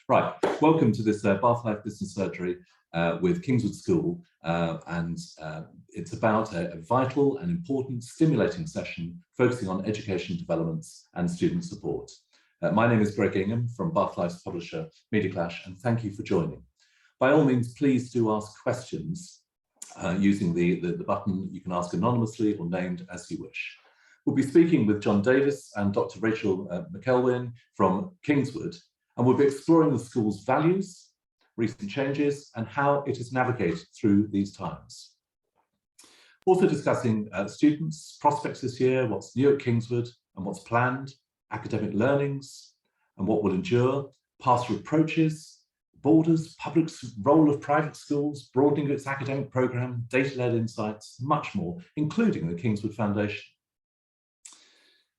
Right, welcome to this Bath Life Business Surgery with Kingswood School, and it's about a vital and important stimulating session focusing on education developments and student support. My name is Greg Ingham from Bath Life's publisher Media Clash, and thank you for joining. By all means, please do ask questions using the button. You can ask anonymously or named as you wish. We'll be speaking with John Davis and Dr. Rachel McElwain from Kingswood, and we'll be exploring the school's values, recent changes, and how it has navigated through these times. Also discussing students, prospects this year, what's new at Kingswood and what's planned, academic learnings and what will endure, pastoral approaches, borders, public role of private schools, broadening its academic programme, data-led insights, much more, including the Kingswood Foundation.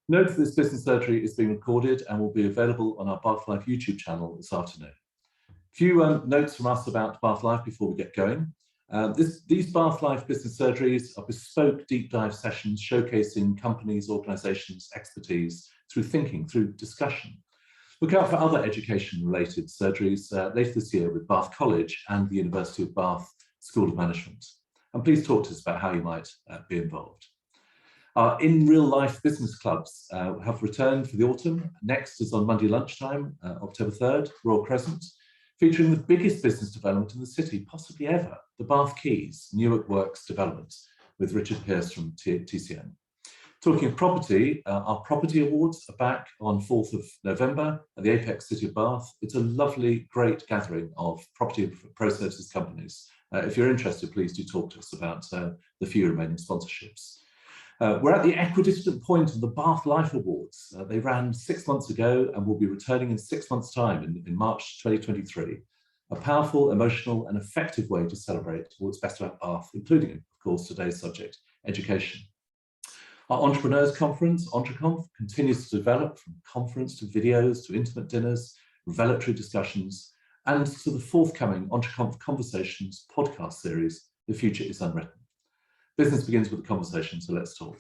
Note that this business surgery is being recorded and will be available on our Bath Life YouTube channel this afternoon. A few notes from us about Bath Life before we get going. These Bath Life business surgeries are bespoke deep dive sessions showcasing companies, organisations, expertise through thinking, through discussion. Look out for other education-related surgeries later this year with Bath College and the University of Bath School of Management. And please talk to us about how you might be involved. Our in real life business clubs have returned for the autumn. Next is on Monday lunchtime, October 3rd, Royal Crescent, featuring the biggest business development in the city, possibly ever, the Bath Quays Newark Works development with Richard Pearce from TCN. Talking of property, our property awards are back on 4th of November at the Apex City of Bath. It's a lovely, great gathering of property processes companies. If you're interested, please do talk to us about the few remaining sponsorships. We're at the equidistant point of the Bath Life Awards. They ran 6 months ago and will be returning in 6 months' time in March 2023. A powerful, emotional and effective way to celebrate what's best about Bath, including, of course, today's subject, education. Our Entrepreneurs Conference, EntreConf, continues to develop from conference to videos to intimate dinners, revelatory discussions, and to the forthcoming EntreConf Conversations podcast series, The Future is Unwritten. Business begins with a conversation, so let's talk.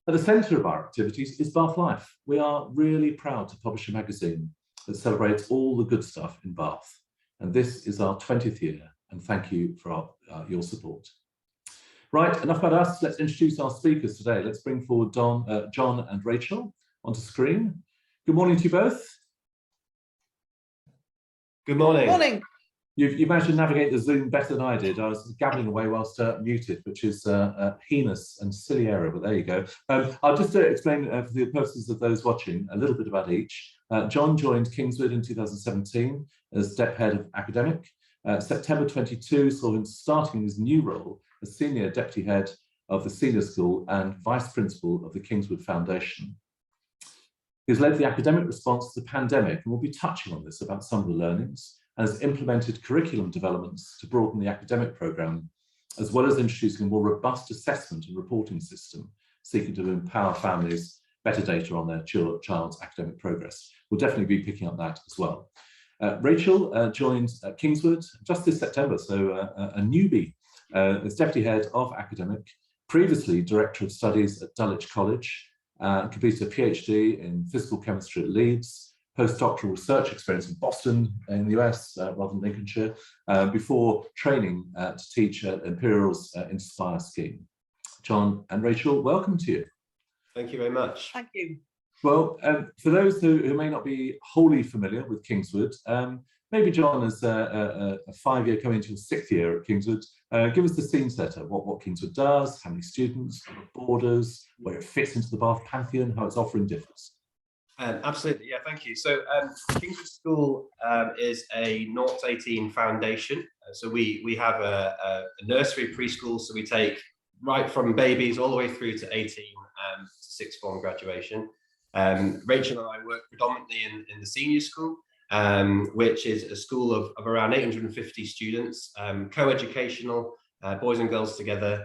At the centre of our activities is Bath Life. We are really proud to publish a magazine that celebrates all the good stuff in Bath. And this is our 20th year, and thank you for your support. Right, enough about us. Let's introduce our speakers today. Let's bring forward John and Rachel onto screen. Good morning to you both. Good morning. Morning. You managed to navigate the Zoom better than I did. I was gabbling away whilst muted, which is a heinous and silly error, but there you go. I'll just explain for the purposes of those watching a little bit about each. John joined Kingswood in 2017 as Dep Head of Academic. September 22 saw him starting his new role as Senior Deputy Head of the Senior School and Vice Principal of the Kingswood Foundation. He's led the academic response to the pandemic, and we'll be touching on this about some of the learnings, and has implemented curriculum developments to broaden the academic programme, as well as introducing a more robust assessment and reporting system, seeking to empower families better data on their child's academic progress. We'll definitely be picking up that as well. Rachel joined Kingswood just this September, so a newbie as Deputy Head of Academic, previously Director of Studies at Dulwich College, completed a PhD in physical chemistry at Leeds, postdoctoral research experience in Boston in the US rather than Lincolnshire, before training to teach at Imperial's Inspire scheme. John and Rachel, welcome to you. Thank you very much. Thank you. Well, for those who may not be wholly familiar with Kingswood, maybe John, as a 5-year coming into your 6th year at Kingswood, give us the scene setter, what Kingswood does, how many students, borders, where it fits into the Bath Pantheon, how its offering differs. Absolutely, yeah, thank you. So Kingswood School is a 0-18 foundation. So we have a nursery preschool, so we take right from babies all the way through to 18 to sixth form graduation. Rachel and I work predominantly in the senior school, which is a school of around 850 students, co-educational, boys and girls together.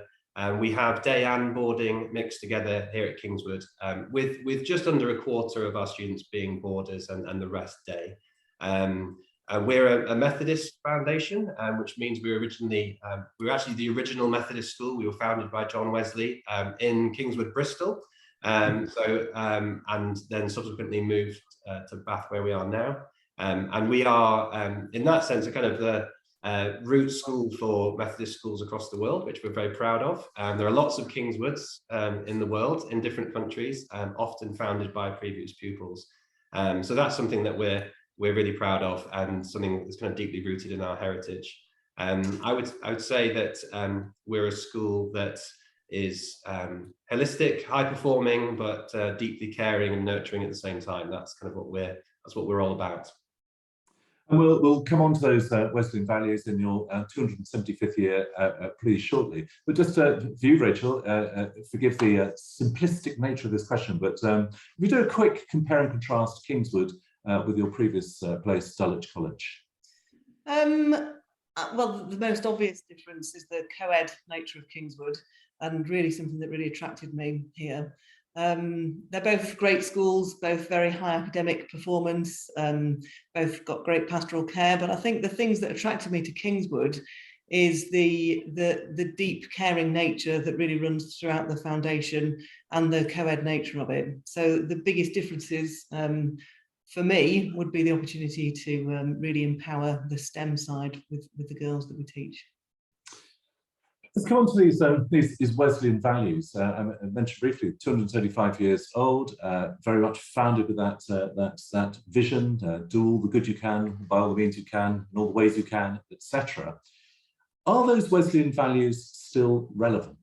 We have day and boarding mixed together here at Kingswood, with just under a quarter of our students being boarders and the rest day. We're a Methodist foundation, which means we were actually the original Methodist school. We were founded by John Wesley in Kingswood, Bristol, and then subsequently moved to Bath, where we are now. And we are, in that sense, a kind of the root school for Methodist schools across the world, which we're very proud of. There are lots of Kingwoods in the world, in different countries, often founded by previous pupils. So that's something that we're really proud of, and something that's kind of deeply rooted in our heritage. I would say that we're a school that is holistic, high performing, but deeply caring and nurturing at the same time. That's kind of what we're all about. And we'll come on to those Wesleyan values in your 275th year pretty shortly. But just for you, Rachel, forgive the simplistic nature of this question, but if we do a quick compare and contrast Kingswood with your previous place, Dulwich College. Well, the most obvious difference is the co-ed nature of Kingswood, and really something that really attracted me here. They're both great schools, both very high academic performance, both got great pastoral care, but I think the things that attracted me to Kingswood is the deep caring nature that really runs throughout the foundation, and the co-ed nature of it. So the biggest differences for me would be the opportunity to really empower the STEM side with the girls that we teach. Let's come on to these Wesleyan values. I mentioned briefly, 235 years old, very much founded with that vision, do all the good you can, by all the means you can, in all the ways you can, etc. Are those Wesleyan values still relevant?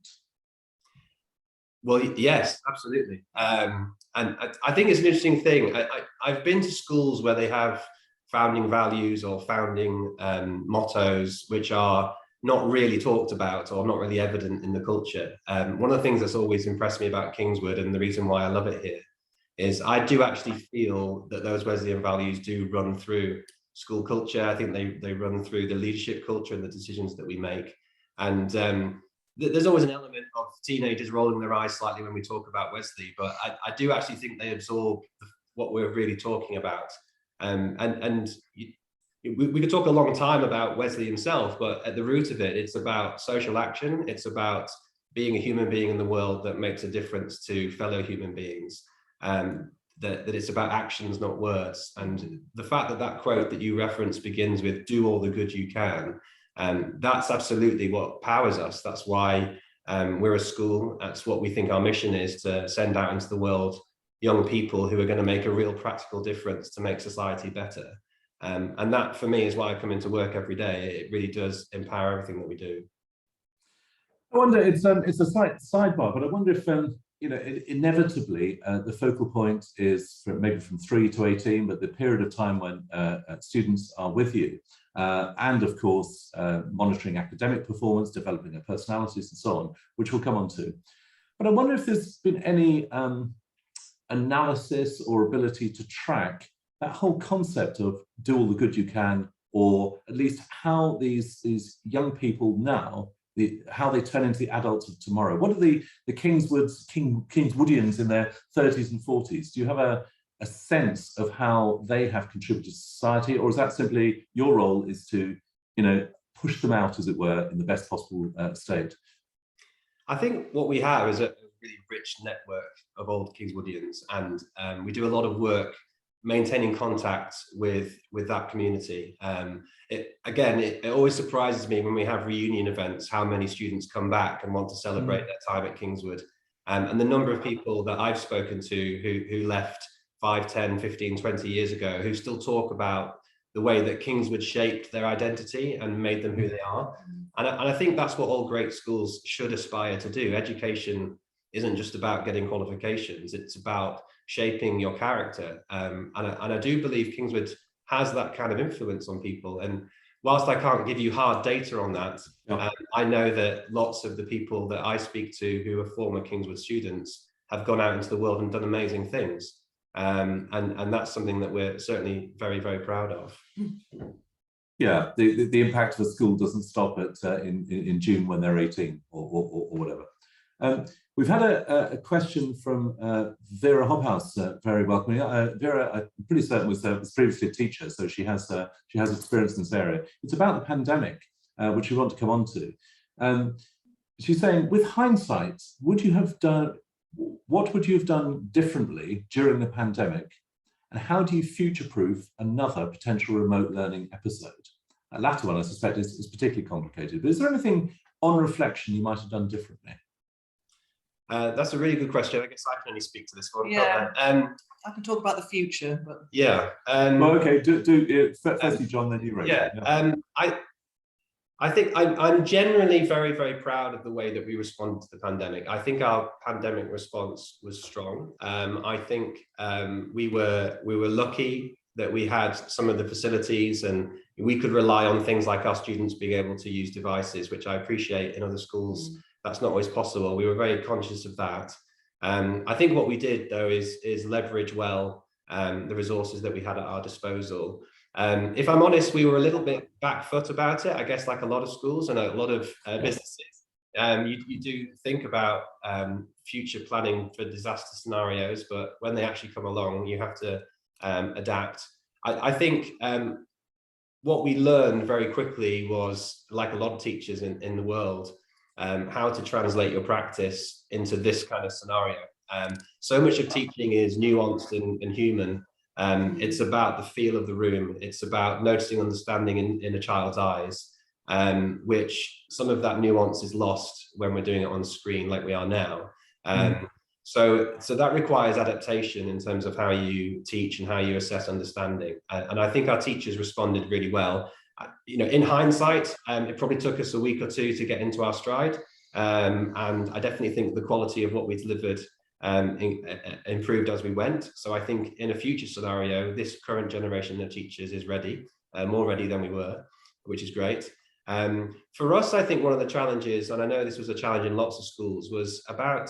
Well, yes, absolutely. And I think it's an interesting thing. I've been to schools where they have founding values or founding mottos, which are not really talked about or not really evident in the culture. One of the things that's always impressed me about Kingswood, and the reason why I love it here, is I do actually feel that those Wesleyan values do run through school culture. I think they run through the leadership culture and the decisions that we make. And there's always an element of teenagers rolling their eyes slightly when we talk about Wesley, but I do actually think they absorb what we're really talking about. We could talk a long time about Wesley himself, but at the root of it, it's about social action. It's about being a human being in the world that makes a difference to fellow human beings. That it's about actions, not words. And the fact that quote that you reference begins with "do all the good you can," that's absolutely what powers us. That's why we're a school. That's what we think our mission is, to send out into the world young people who are going to make a real practical difference to make society better. And that, for me, is why I come into work every day. It really does empower everything that we do. I wonder, it's a slight sidebar, but I wonder if inevitably the focal point is maybe from 3 to 18, but the period of time when students are with you, and of course monitoring academic performance, developing their personalities, and so on, which we'll come on to. But I wonder if there's been any analysis or ability to track that whole concept of do all the good you can, or at least how these young people now, how they turn into the adults of tomorrow. What are the Kingswoodians in their 30s and 40s? Do you have a sense of how they have contributed to society, or is that simply your role is to, push them out, as it were, in the best possible state? I think what we have is a really rich network of old Kingswoodians, and we do a lot of work maintaining contact with that community. It always surprises me when we have reunion events how many students come back and want to celebrate their time at Kingswood, and the number of people that I've spoken to who left 5, 10, 15, 20 years ago, who still talk about the way that Kingswood shaped their identity and made them who they are. And I think that's what all great schools should aspire to do. Education isn't just about getting qualifications, it's about shaping your character. And I do believe Kingswood has that kind of influence on people. And whilst I can't give you hard data on that, I know that lots of the people that I speak to who are former Kingswood students have gone out into the world and done amazing things. And that's something that we're certainly very, very proud of. Yeah, the impact of a school doesn't stop in June when they're 18 or whatever. We've had a question from Vera Hobhouse, very welcoming. Vera, I'm pretty certain was previously a teacher, so she has experience in this area. It's about the pandemic, which we want to come on to. She's saying, with hindsight, what would you have done differently during the pandemic, And how do you future-proof another potential remote learning episode? That latter one, I suspect, is particularly complicated. But is there anything on reflection you might have done differently? That's a really good question. I guess I can only speak to this one. Yeah, I can talk about the future, but yeah. Well, okay. Firstly, John, then you, Rachel. Yeah. I think I'm generally very, very proud of the way that we responded to the pandemic. I think our pandemic response was strong. I think we were lucky that we had some of the facilities and we could rely on things like our students being able to use devices, which I appreciate in other schools. That's not always possible. We were very conscious of that. I think what we did, though, is leverage well the resources that we had at our disposal. If I'm honest, we were a little bit back foot about it, I guess, like a lot of schools and a lot of businesses. You do think about future planning for disaster scenarios, but when they actually come along, you have to adapt. I think what we learned very quickly was, like a lot of teachers in the world, how to translate your practice into this kind of scenario. So much of teaching is nuanced and human. It's about the feel of the room. It's about noticing, understanding in a child's eyes, which some of that nuance is lost when we're doing it on screen like we are now. So that requires adaptation in terms of how you teach and how you assess understanding. And I think our teachers responded really well. In hindsight, it probably took us a week or two to get into our stride. And I definitely think the quality of what we delivered improved as we went. So I think in a future scenario, this current generation of teachers is ready, more ready than we were, which is great. For us, I think one of the challenges, and I know this was a challenge in lots of schools, was about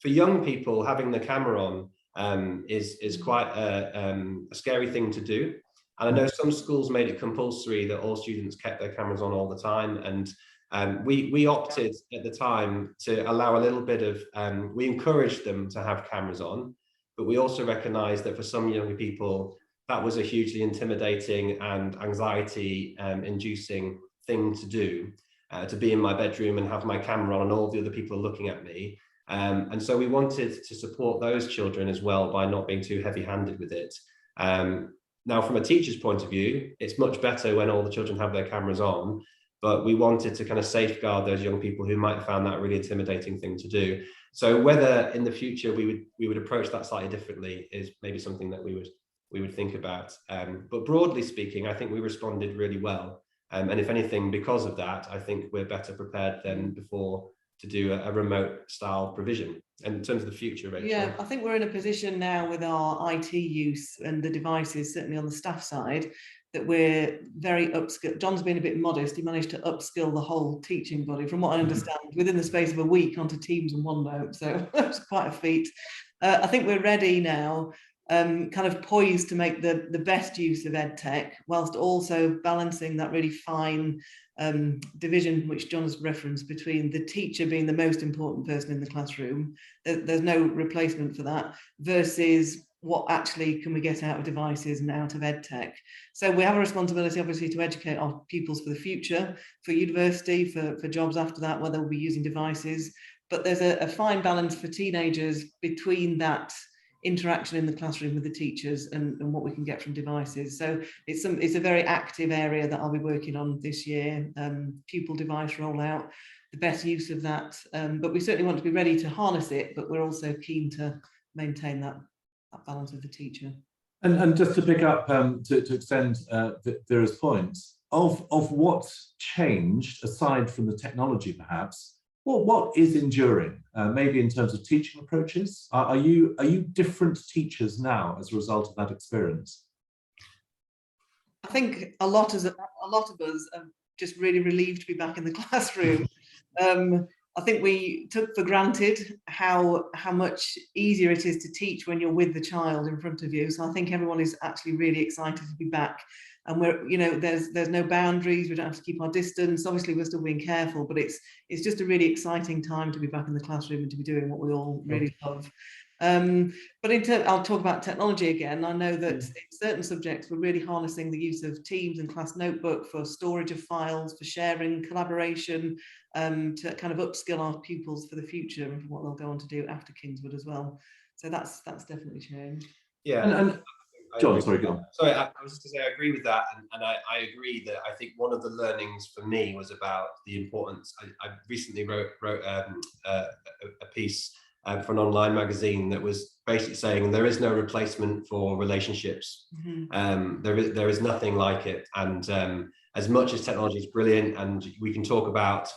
for young people, having the camera on is quite a scary thing to do. And I know some schools made it compulsory that all students kept their cameras on all the time. And we opted at the time to allow a little bit of, we encouraged them to have cameras on, but we also recognized that for some younger people, that was a hugely intimidating and anxiety inducing thing to do, to be in my bedroom and have my camera on and all the other people looking at me. And so we wanted to support those children as well by not being too heavy-handed with it. Now, from a teacher's point of view, it's much better when all the children have their cameras on, but we wanted to kind of safeguard those young people who might have found that a really intimidating thing to do. So whether in the future we would approach that slightly differently is maybe something that we would think about. But broadly speaking, I think we responded really well. And if anything, because of that, I think we're better prepared than before to do a remote style provision. And in terms of the future, Rachel? Yeah, I think we're in a position now with our IT use and the devices, certainly on the staff side, that we're very upskilled. John's been a bit modest. He managed to upskill the whole teaching body, from what I understand, within the space of a week onto Teams and OneNote. So that's quite a feat. I think we're ready now, kind of poised to make the best use of EdTech, whilst also balancing that really fine division, which John has referenced, between the teacher being the most important person in the classroom. There's no replacement for that, versus what actually can we get out of devices and out of EdTech. So we have a responsibility, obviously, to educate our pupils for the future, for university, for jobs after that, where they'll be using devices. But there's a fine balance for teenagers between that interaction in the classroom with the teachers and what we can get from devices. So it's a very active area that I'll be working on this year, pupil device rollout, the best use of that. But we certainly want to be ready to harness it, but we're also keen to maintain that balance with the teacher. And just to pick up, to extend Vera's points, of what's changed, aside from the technology perhaps, what is enduring, maybe in terms of teaching approaches? Are you different teachers now as a result of that experience? I think a lot of us are just really relieved to be back in the classroom. I think we took for granted how much easier it is to teach when you're with the child in front of you. So I think everyone is actually really excited to be back. And there's no boundaries. We don't have to keep our distance. Obviously, we're still being careful, but it's just a really exciting time to be back in the classroom and to be doing what we all really love. But I'll talk about technology again. I know that in certain subjects, we're really harnessing the use of Teams and Class Notebook for storage of files, for sharing, collaboration, to kind of upskill our pupils for the future and for what they'll go on to do after Kingswood as well. So that's definitely changed. Yeah. John, sorry, go on. Sorry, I was just going to say I agree with that, and I agree that I think one of the learnings for me was about the importance. I recently wrote a piece for an online magazine that was basically saying there is no replacement for relationships. There is nothing like it, and as much as technology is brilliant, and we can talk about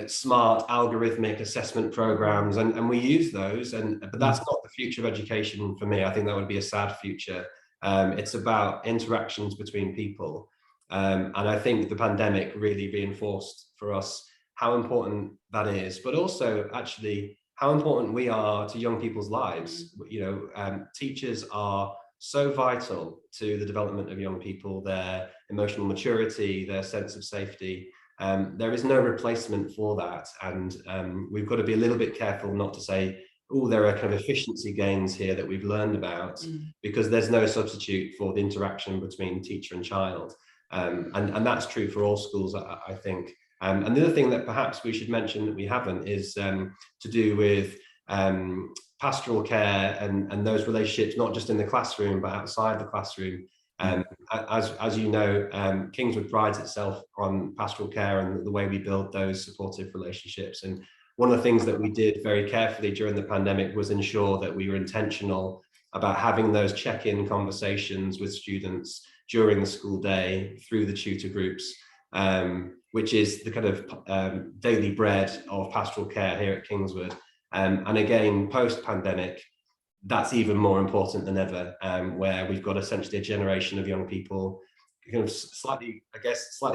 smart algorithmic assessment programs, and we use those, but that's not the future of education for me. I think that would be a sad future. It's about interactions between people, and I think the pandemic really reinforced for us how important that is, but also actually how important we are to young people's lives. Teachers are so vital to the development of young people, their emotional maturity, their sense of safety. There is no replacement for that, and we've got to be a little bit careful not to say, oh, there are kind of efficiency gains here that we've learned about, because there's no substitute for the interaction between teacher and child, and that's true for all schools, I think. And the other thing that perhaps we should mention that we haven't is to do with pastoral care and those relationships, not just in the classroom but outside the classroom. As you know, Kingswood prides itself on pastoral care and the way we build those supportive relationships. And one of the things that we did very carefully during the pandemic was ensure that we were intentional about having those check-in conversations with students during the school day through the tutor groups, which is the kind of daily bread of pastoral care here at Kingswood. And again, post-pandemic, that's even more important than ever, where we've got essentially a generation of young people kind of slightly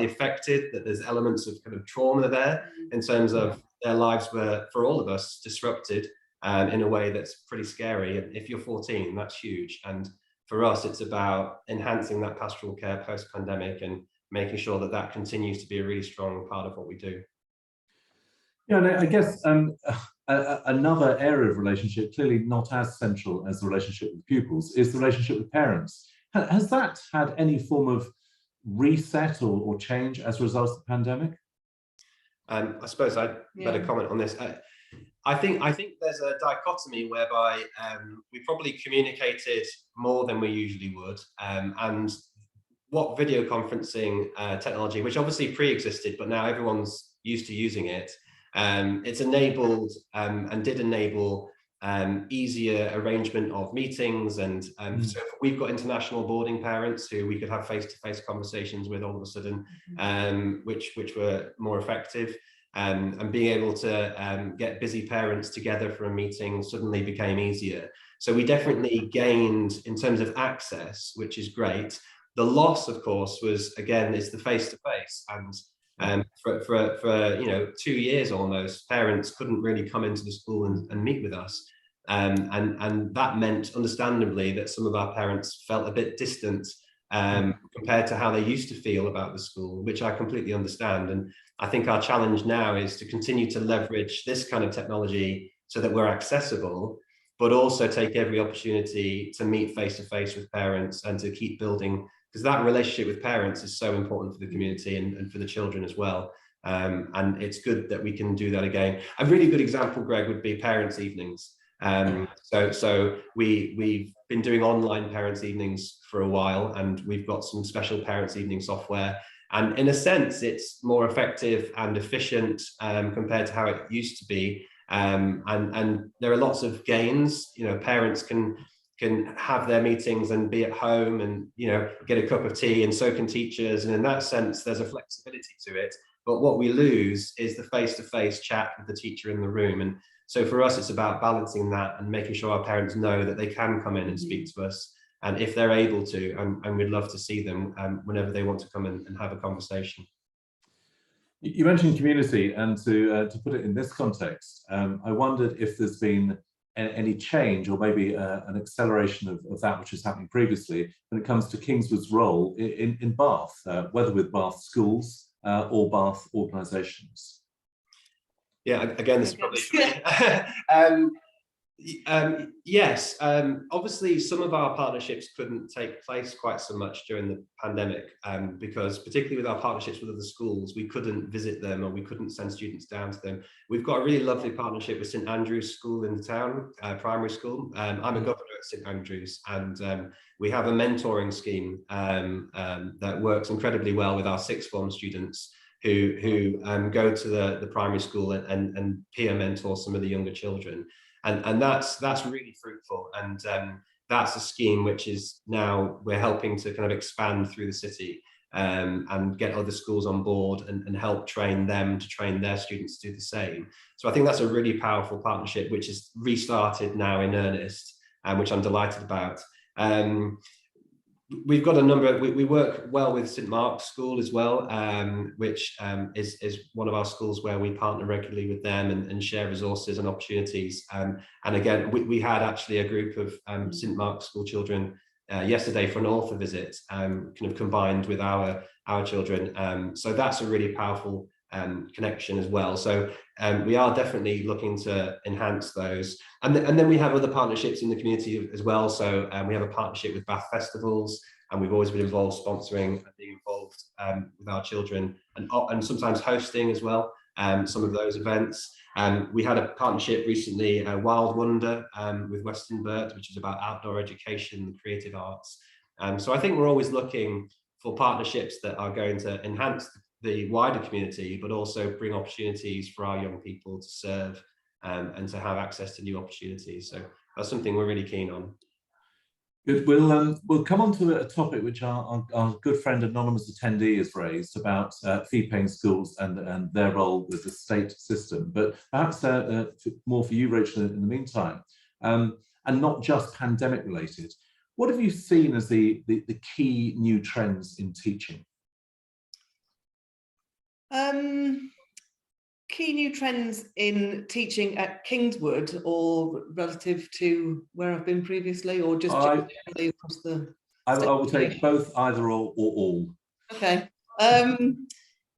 affected, that there's elements of kind of trauma there in terms of their lives were, for all of us, disrupted in a way that's pretty scary. If you're 14, that's huge. And for us, it's about enhancing that pastoral care post-pandemic and making sure that that continues to be a really strong part of what we do. Yeah, and I guess another area of relationship, clearly not as central as the relationship with pupils, is the relationship with parents. Has that had any form of reset or change as a result of the pandemic? I suppose I'd better comment on this. I think there's a dichotomy whereby we probably communicated more than we usually would, and what video conferencing technology, which obviously pre-existed, but now everyone's used to using it, it's enabled and did enable easier arrangement of meetings, and so we've got international boarding parents who we could have face-to-face conversations with all of a sudden, which were more effective, and being able to get busy parents together for a meeting suddenly became easier. So we definitely gained in terms of access, which is great. The loss, of course, was, again, is the face-to-face, and for 2 years almost, parents couldn't really come into the school and meet with us, and that meant, understandably, that some of our parents felt a bit distant compared to how they used to feel about the school, which I completely understand. And I think our challenge now is to continue to leverage this kind of technology so that we're accessible, but also take every opportunity to meet face-to-face with parents and to keep building, because that relationship with parents is so important for the community and for the children as well. And it's good that we can do that again. A really good example, Greg, would be parents' evenings. So we've been doing online parents' evenings for a while, and we've got some special parents' evening software. And in a sense, it's more effective and efficient compared to how it used to be. And there are lots of gains. Parents can have their meetings and be at home and get a cup of tea, and so can teachers. And in that sense, there's a flexibility to it. But what we lose is the face-to-face chat with the teacher in the room. And so for us, it's about balancing that and making sure our parents know that they can come in and speak to us, and if they're able to, and we'd love to see them whenever they want to come and have a conversation. You mentioned community, and to put it in this context, I wondered if there's been any change or maybe an acceleration of that which was happening previously when it comes to Kingswood's role in Bath, whether with Bath schools or Bath organisations. Yeah, again, this is probably for me. Yes, obviously some of our partnerships couldn't take place quite so much during the pandemic, because particularly with our partnerships with other schools, we couldn't visit them or we couldn't send students down to them. We've got a really lovely partnership with St Andrew's School in the town, primary school. I'm a governor at St Andrew's, and we have a mentoring scheme that works incredibly well with our sixth form students who go to the primary school and peer mentor some of the younger children. And that's really fruitful, and that's a scheme which is now we're helping to kind of expand through the city, and get other schools on board and help train them to train their students to do the same. So I think that's a really powerful partnership which is restarted now in earnest, and which I'm delighted about. We've got a number. We work well with St Mark's School as well, which is one of our schools where we partner regularly with them and share resources and opportunities. And again, we had actually a group of St Mark's School children yesterday for an author visit, kind of combined with our children. So that's a really powerful connection as well. So we are definitely looking to enhance those. And then we have other partnerships in the community as well. So we have a partnership with Bath Festivals, and we've always been involved sponsoring and being involved with our children, and sometimes hosting as well some of those events. We had a partnership recently, Wild Wonder, with Western Burt, which is about outdoor education and creative arts. So I think we're always looking for partnerships that are going to enhance the wider community, but also bring opportunities for our young people to serve and to have access to new opportunities. So that's something we're really keen on. Good. We'll come on to a topic which our good friend anonymous attendee has raised about fee-paying schools and their role with the state system. But perhaps more for you, Rachel, in the meantime, and not just pandemic related. What have you seen as the key new trends in teaching? Key new trends in teaching at Kingswood, or relative to where I've been previously, or just generally across the... I will take both, either or all. Okay.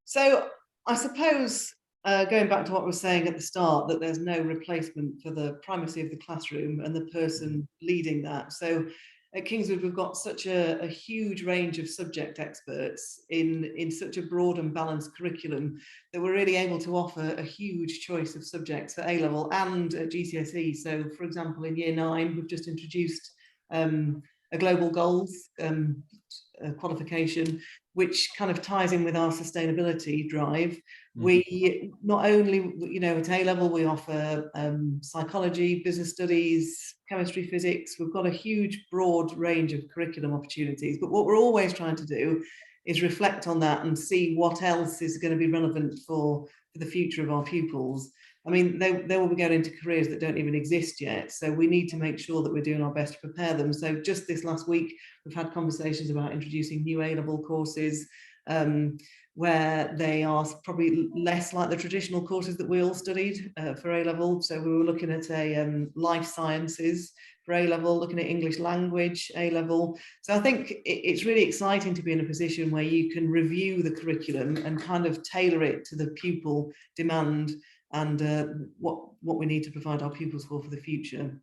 So I suppose, going back to what I was saying at the start, that there's no replacement for the primacy of the classroom and the person leading that. So at Kingswood, we've got such a huge range of subject experts in such a broad and balanced curriculum that we're really able to offer a huge choice of subjects for A-level and at GCSE. So, for example, in Year 9, we've just introduced a global goals qualification, which kind of ties in with our sustainability drive. We not only, at A-level, we offer psychology, business studies, chemistry, physics. We've got a huge, broad range of curriculum opportunities. But what we're always trying to do is reflect on that and see what else is going to be relevant for the future of our pupils. I mean, they will be going into careers that don't even exist yet. So we need to make sure that we're doing our best to prepare them. So just this last week, we've had conversations about introducing new A-level courses, where they are probably less like the traditional courses that we all studied for A-level. So we were looking at a life sciences for A-level, looking at English language A-level. So I think it's really exciting to be in a position where you can review the curriculum and kind of tailor it to the pupil demand and what we need to provide our pupils for the future.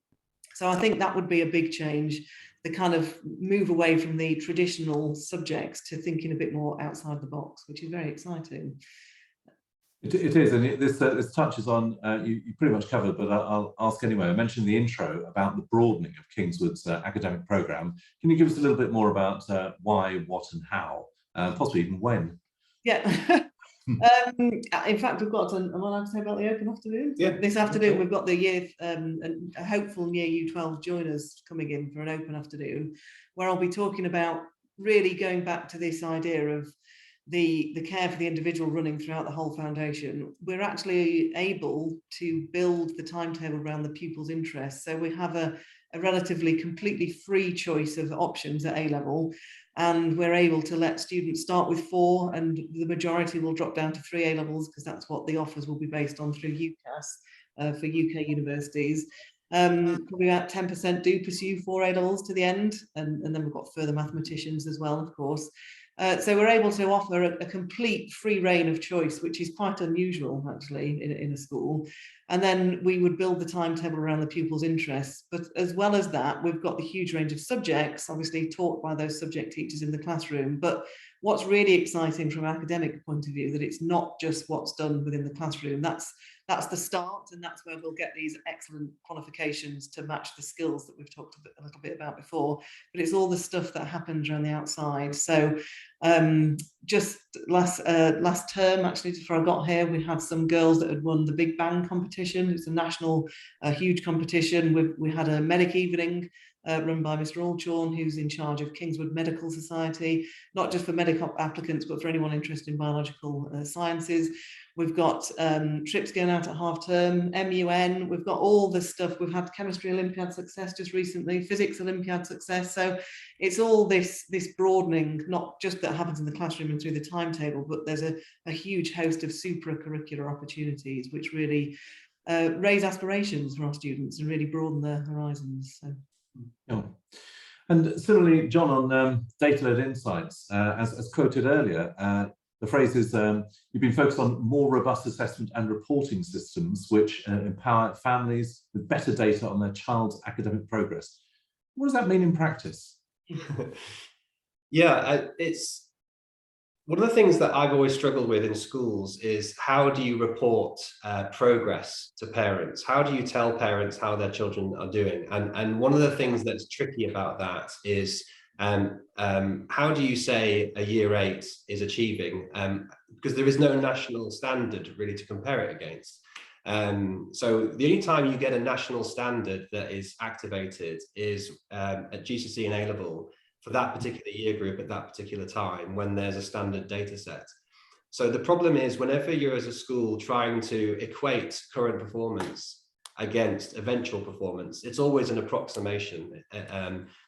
So I think that would be a big change, the kind of move away from the traditional subjects to thinking a bit more outside the box, which is very exciting. It is, and this touches on, you pretty much covered, but I'll ask anyway. I mentioned in the intro about the broadening of Kingswood's academic programme. Can you give us a little bit more about why, what and how, possibly even when? Yeah. In fact, we've got am I allowed to say about the open afternoon? Yeah. This afternoon we've got the year a hopeful year U12 joiners coming in for an open afternoon, where I'll be talking about really going back to this idea of the care for the individual running throughout the whole foundation. We're actually able to build the timetable around the pupil's interests. So we have a relatively completely free choice of options at A-level. And we're able to let students start with 4, and the majority will drop down to 3 A-levels, because that's what the offers will be based on through UCAS for UK universities. Probably about 10% do pursue 4 A-levels to the end, and then we've got further mathematicians as well, of course. So we're able to offer a complete free reign of choice, which is quite unusual actually in a school. And then we would build the timetable around the pupils' interests. But as well as that, we've got the huge range of subjects, obviously taught by those subject teachers in the classroom. But what's really exciting from an academic point of view, that it's not just what's done within the classroom. That's the start, and that's where we'll get these excellent qualifications to match the skills that we've talked a little bit about before. But it's all the stuff that happens around the outside. So just last term, actually, before I got here, we had some girls that had won the Big Bang competition. It's a national, huge competition. We had a medic evening run by Mr. Allchorn, who's in charge of Kingswood Medical Society, not just for medical applicants, but for anyone interested in biological sciences. We've got trips going out at half term, MUN, we've got all this stuff. We've had chemistry Olympiad success just recently, physics Olympiad success. So it's all this broadening, not just that happens in the classroom and through the timetable, but there's a huge host of supracurricular opportunities which really raise aspirations for our students and really broaden their horizons. So. Yeah. And similarly, John, on data-led insights, as quoted earlier, the phrase is you've been focused on more robust assessment and reporting systems which empower families with better data on their child's academic progress. What does that mean in practice? Yeah, it's one of the things that I've always struggled with in schools is how do you report progress to parents? How do you tell parents how their children are doing? And one of the things that's tricky about that is how do you say a year 8 is achieving? Because there is no national standard really to compare it against. So the only time you get a national standard that is activated is at GCSE and A-level for that particular year group at that particular time when there's a standard data set. So the problem is whenever you're as a school trying to equate current performance against eventual performance, it's always an approximation.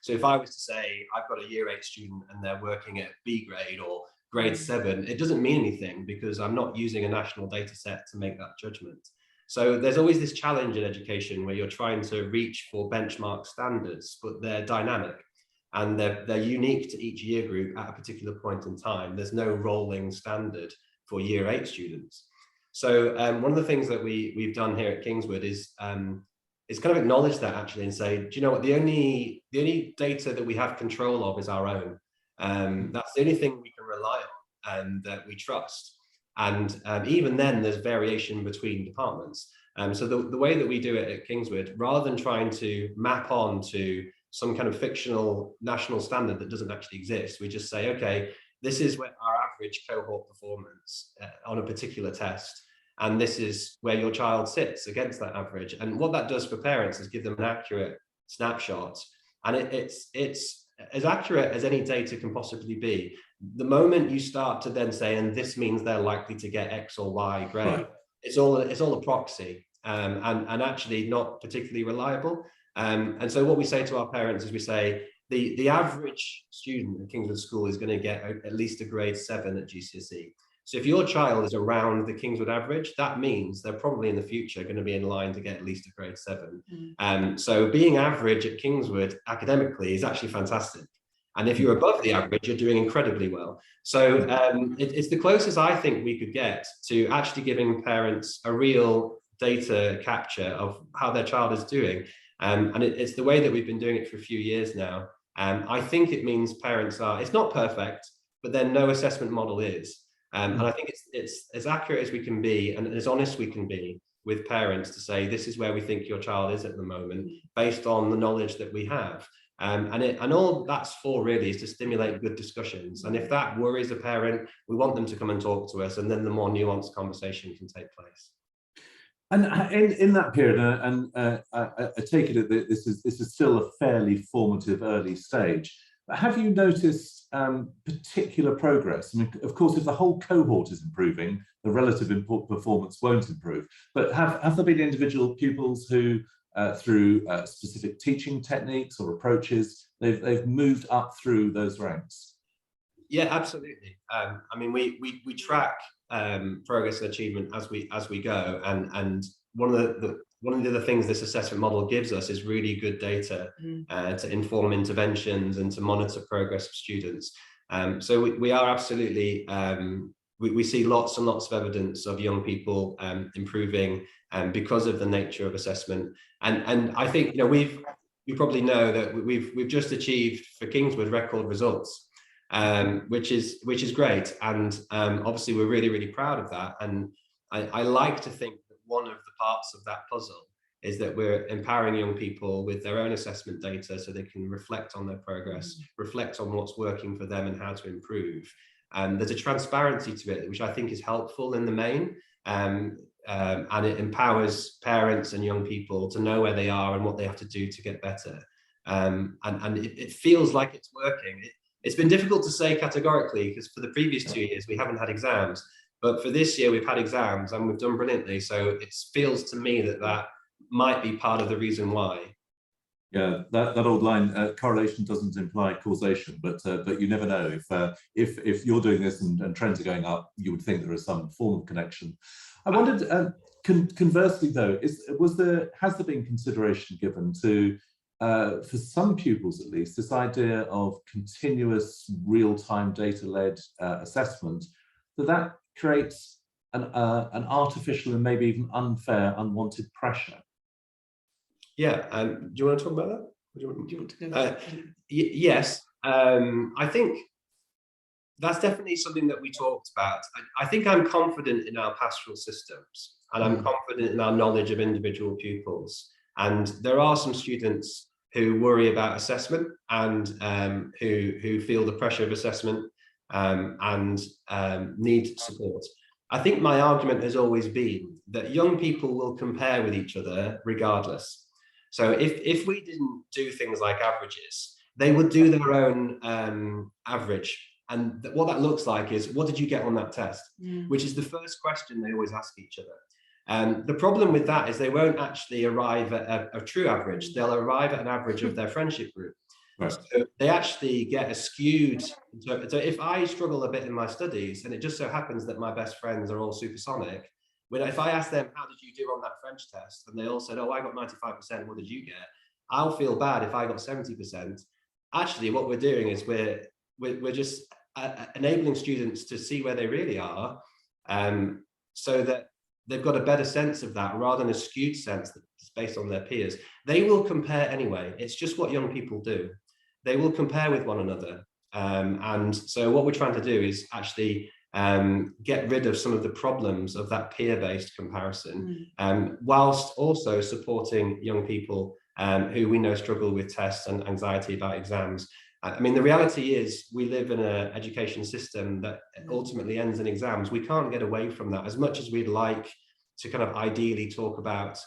So if I was to say I've got a year 8 student and they're working at B grade or grade 7, it doesn't mean anything because I'm not using a national data set to make that judgment. So there's always this challenge in education where you're trying to reach for benchmark standards, but they're dynamic and they're unique to each year group at a particular point in time. There's no rolling standard for year 8 students. So one of the things that we've done here at Kingswood is kind of acknowledge that actually and say, do you know what, the only data that we have control of is our own. That's the only thing we can rely on and that we trust. And even then there's variation between departments. So the way that we do it at Kingswood, rather than trying to map on to some kind of fictional national standard that doesn't actually exist, we just say, okay, this is where our average cohort performance on a particular test, and this is where your child sits against that average. And what that does for parents is give them an accurate snapshot, and it's as accurate as any data can possibly be. The moment you start to then say, and this means they're likely to get X or Y grade, right, it's all a proxy, and actually not particularly reliable. And so what we say to our parents is we say the average student at Kingswood School is going to get at least a grade 7 at GCSE. So if your child is around the Kingswood average, that means they're probably in the future going to be in line to get at least a grade 7. So being average at Kingswood academically is actually fantastic. And if you're above the average, you're doing incredibly well. So it's the closest I think we could get to actually giving parents a real data capture of how their child is doing. And it's the way that we've been doing it for a few years now. I think it means parents it's not perfect, but then no assessment model is. And I think it's as accurate as we can be and as honest we can be with parents to say, this is where we think your child is at the moment, based on the knowledge that we have. And all that's for really is to stimulate good discussions. And if that worries a parent, we want them to come and talk to us, and then the more nuanced conversation can take place. And in that period, I take it that this is still a fairly formative early stage. But have you noticed particular progress? I mean, of course, if the whole cohort is improving, the relative performance won't improve. But have there been individual pupils who, through specific teaching techniques or approaches, they've moved up through those ranks? Yeah, absolutely. I mean, we track progress and achievement as we go, and one of the other things this assessment model gives us is really good data to inform interventions and to monitor progress of students. So we are absolutely, we see lots and lots of evidence of young people improving because of the nature of assessment. And I think, you know, you probably know that we've just achieved for Kingswood record results, which is great. And obviously we're really, really proud of that. And I like to think that one of the parts of that puzzle is that we're empowering young people with their own assessment data so they can reflect on their progress, reflect on what's working for them and how to improve. There's a transparency to it, which I think is helpful in the main, and it empowers parents and young people to know where they are and what they have to do to get better. And it feels like it's working. It's been difficult to say categorically, because for the previous 2 years, we haven't had exams. But for this year, we've had exams and we've done brilliantly. So it feels to me that might be part of the reason why. Yeah, that old line, correlation doesn't imply causation, but you never know. If you're doing this and trends are going up, you would think there is some form of connection. I wondered, conversely though, has there been consideration given to, for some pupils at least, this idea of continuous real-time data-led assessment, that creates an artificial and maybe even unfair, unwanted pressure? Yeah, do you want to talk about that? Do you want to go? Yes, I think that's definitely something that we talked about. I think I'm confident in our pastoral systems, and I'm confident in our knowledge of individual pupils. And there are some students who worry about assessment and who feel the pressure of assessment and need support. I think my argument has always been that young people will compare with each other regardless. So if we didn't do things like averages, they would do their own average. And what that looks like is, what did you get on that test? Which is the first question they always ask each other. The problem with that is they won't actually arrive at a true average. They'll arrive at an average of their friendship group. Right. So they actually get a skewed. So if I struggle a bit in my studies, and it just so happens that my best friends are all supersonic, if I ask them, how did you do on that French test? And they all said, oh, I got 95%. What did you get? I'll feel bad if I got 70%. Actually, what we're doing is we're just enabling students to see where they really are, so that they've got a better sense of that rather than a skewed sense that's based on their peers. They will compare anyway. It's just what young people do. They will compare with one another. And so what we're trying to do is actually get rid of some of the problems of that peer-based comparison, whilst also supporting young people who we know struggle with tests and anxiety about exams. I mean, the reality is we live in an education system that ultimately ends in exams. We can't get away from that. As much as we'd like to kind of ideally talk about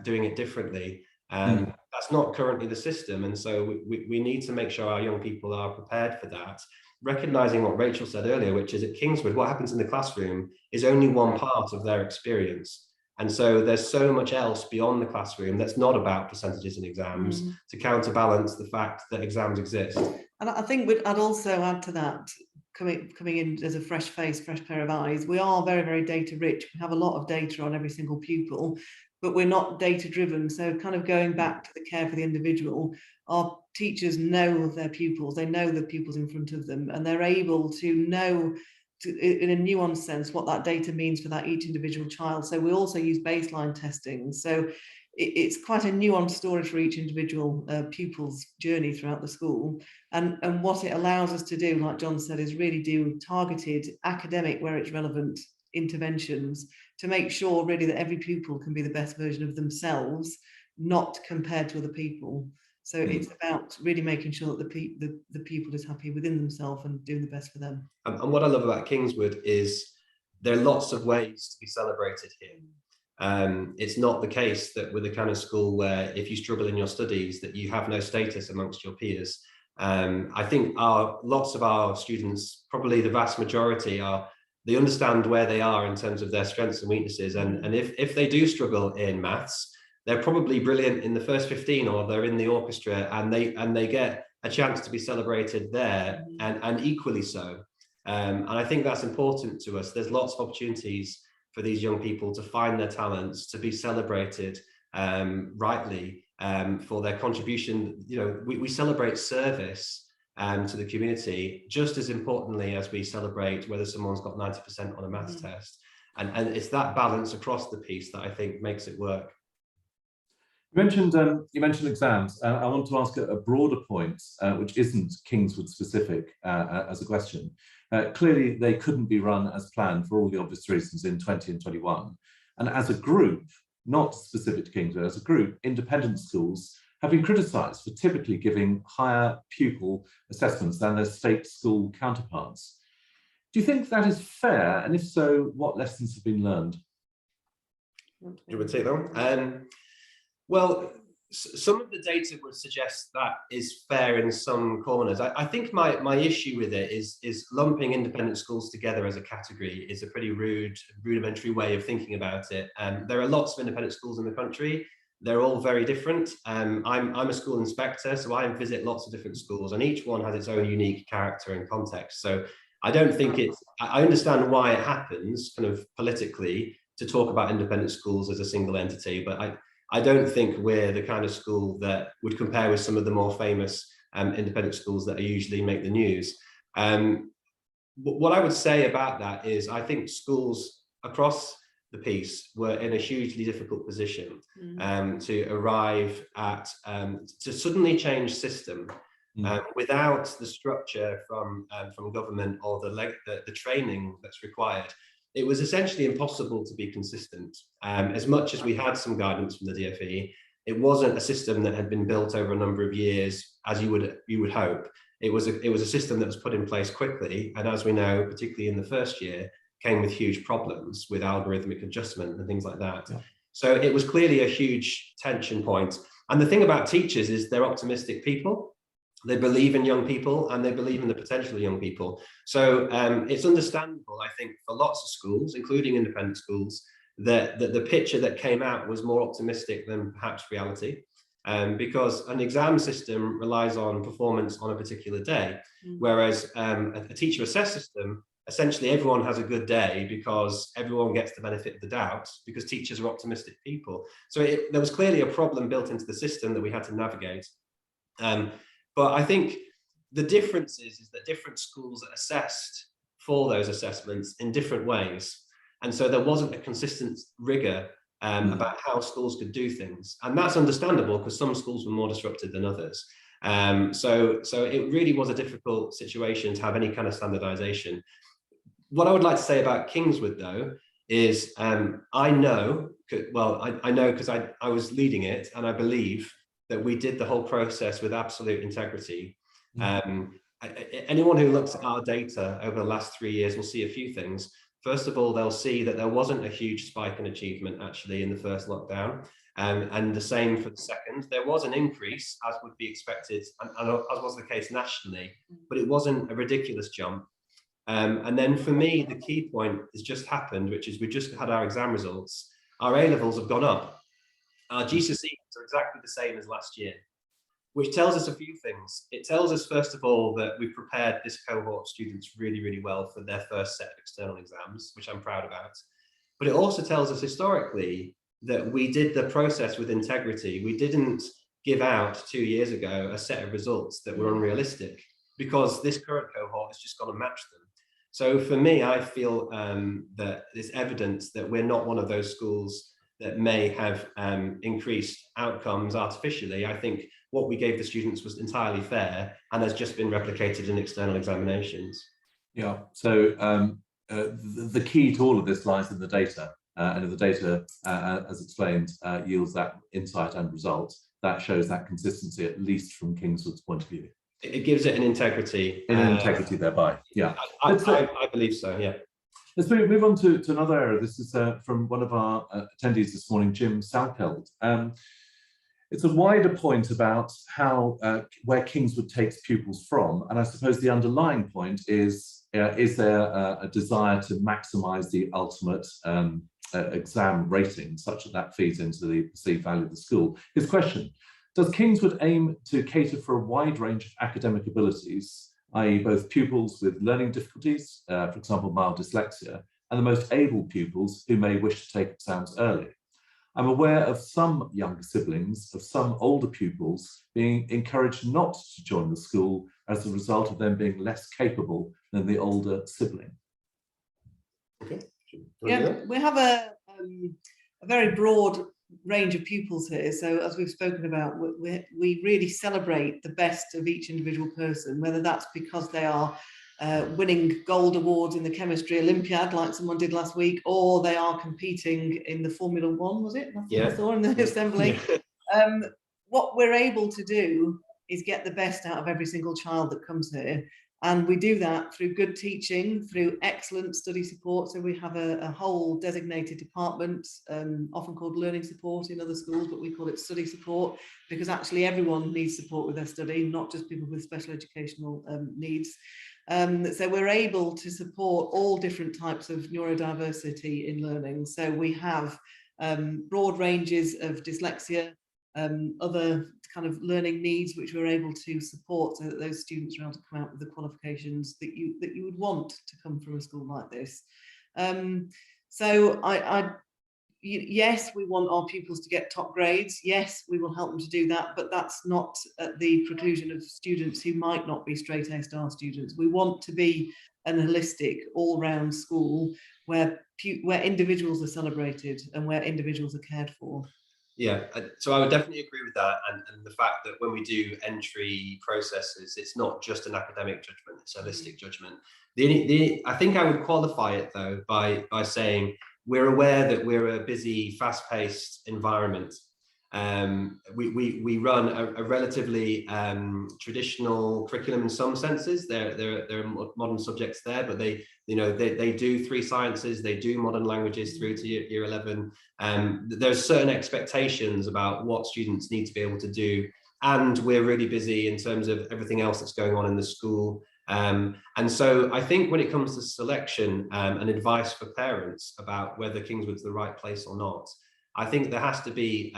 doing it differently, that's not currently the system. And so we need to make sure our young people are prepared for that, recognizing what Rachel said earlier, which is at Kingswood, what happens in the classroom is only one part of their experience. And so there's so much else beyond the classroom that's not about percentages in exams to counterbalance the fact that exams exist. And I think I'd also add to that, coming in as a fresh face, fresh pair of eyes, we are very, very data rich. We have a lot of data on every single pupil, but we're not data driven. So kind of going back to the care for the individual, our teachers know their pupils, they know the pupils in front of them, and they're able to know in a nuanced sense what that data means for that each individual child. So we also use baseline testing. So it's quite a nuanced story for each individual pupil's journey throughout the school. And what it allows us to do, like John said, is really do targeted academic, where it's relevant, interventions to make sure really that every pupil can be the best version of themselves, not compared to other people. So it's about really making sure that the pupil is happy within themselves and doing the best for them. And what I love about Kingswood is there are lots of ways to be celebrated here. It's not the case that we're the kind of school where if you struggle in your studies that you have no status amongst your peers. I think lots of our students, probably the vast majority, they understand where they are in terms of their strengths and weaknesses. And if they do struggle in maths, they're probably brilliant in the first 15, or they're in the orchestra, and they get a chance to be celebrated there, and equally so. And I think that's important to us. There's lots of opportunities for these young people to find their talents, to be celebrated rightly for their contribution. You know, we celebrate service to the community, just as importantly as we celebrate whether someone's got 90% on a maths test. And it's that balance across the piece that I think makes it work. You mentioned exams. I want to ask a broader point, which isn't Kingswood specific as a question. Clearly, they couldn't be run as planned for all the obvious reasons in 20 and 21. And as a group, not specific to Kingswood, as a group, independent schools have been criticised for typically giving higher pupil assessments than their state school counterparts. Do you think that is fair? And if so, what lessons have been learned? Do you want to take that one? Well, some of the data would suggest that is fair in some corners. I think my issue with it is lumping independent schools together as a category is a pretty rudimentary way of thinking about it. There are lots of independent schools in the country. They're all very different. I'm a school inspector, so I visit lots of different schools, and each one has its own unique character and context. So I don't think I understand why it happens kind of politically to talk about independent schools as a single entity, but I don't think we're the kind of school that would compare with some of the more famous independent schools that usually make the news. What I would say about that is I think schools across the piece were in a hugely difficult position to arrive at, to suddenly change system without the structure from government or the training that's required. It was essentially impossible to be consistent. As much as we had some guidance from the DfE, it wasn't a system that had been built over a number of years, as you would hope. It was a system that was put in place quickly, and as we know, particularly in the first year, came with huge problems with algorithmic adjustment and things like that. Yeah. So it was clearly a huge tension point. And the thing about teachers is they're optimistic people. They believe in young people and they believe in the potential of young people. So it's understandable, I think, for lots of schools, including independent schools, that the picture that came out was more optimistic than perhaps reality. Because an exam system relies on performance on a particular day, whereas a teacher assessed system, essentially everyone has a good day because everyone gets the benefit of the doubt because teachers are optimistic people. So there was clearly a problem built into the system that we had to navigate. But I think the difference is that different schools are assessed for those assessments in different ways. And so there wasn't a consistent rigor about how schools could do things. And that's understandable because some schools were more disrupted than others. So it really was a difficult situation to have any kind of standardization. What I would like to say about Kingswood, though, is I know because I was leading it, and I believe that we did the whole process with absolute integrity. Anyone who looks at our data over the last 3 years will see a few things. First of all, they'll see that there wasn't a huge spike in achievement actually in the first lockdown. And the same for the second. There was an increase, as would be expected, and as was the case nationally, but it wasn't a ridiculous jump. And then for me, the key point has just happened, which is we just had our exam results. Our A-levels have gone up. Our GCSEs are exactly the same as last year, which tells us a few things. It tells us, first of all, that we've prepared this cohort of students really, really well for their first set of external exams, which I'm proud about. But it also tells us historically that we did the process with integrity. We didn't give out 2 years ago a set of results that were unrealistic because this current cohort has just got to match them. So for me, I feel that there's evidence that we're not one of those schools that may have increased outcomes artificially. I think what we gave the students was entirely fair and has just been replicated in external examinations. Yeah, so the key to all of this lies in the data. And if the data, as explained, yields that insight and result, that shows that consistency, at least from Kingswood's point of view. It gives it an integrity. Integrity thereby, yeah. I believe so, yeah. Let's move on to another area. This is from one of our attendees this morning, Jim Salkeld. It's a wider point about how where Kingswood takes pupils from, and I suppose the underlying point is there a desire to maximise the ultimate exam rating, such that feeds into the perceived value of the school. His question: does Kingswood aim to cater for a wide range of academic abilities, i.e. both pupils with learning difficulties, for example, mild dyslexia, and the most able pupils who may wish to take exams early? I'm aware of some younger siblings, of some older pupils being encouraged not to join the school as a result of them being less capable than the older sibling. Okay. Yeah, we have a very broad range of pupils here. So as we've spoken about, we really celebrate the best of each individual person, whether that's because they are winning gold awards in the chemistry Olympiad, like someone did last week, or they are competing in the Formula One, was it? Yeah. I saw in the assembly. Yeah. What we're able to do is get the best out of every single child that comes here. And we do that through good teaching, through excellent study support. So we have a whole designated department, often called learning support in other schools, but we call it study support, because actually everyone needs support with their study, not just people with special educational needs. So we're able to support all different types of neurodiversity in learning. So we have broad ranges of dyslexia, other kind of learning needs, which we're able to support so that those students are able to come out with the qualifications that you would want to come from a school like this. So yes, we want our pupils to get top grades. Yes, we will help them to do that, but that's not at the preclusion of students who might not be straight A star students. We want to be an holistic, all-round school where individuals are celebrated and where individuals are cared for. Yeah, so I would definitely agree with that, and the fact that when we do entry processes, it's not just an academic judgment; it's a holistic judgment. I think I would qualify it though by saying we're aware that we're a busy, fast-paced environment. We run a relatively traditional curriculum in some senses. There are modern subjects there, but they do 3 sciences, they do modern languages through to year 11. There's certain expectations about what students need to be able to do, and we're really busy in terms of everything else that's going on in the school. And so I think when it comes to selection and advice for parents about whether Kingswood's the right place or not, I think there has to be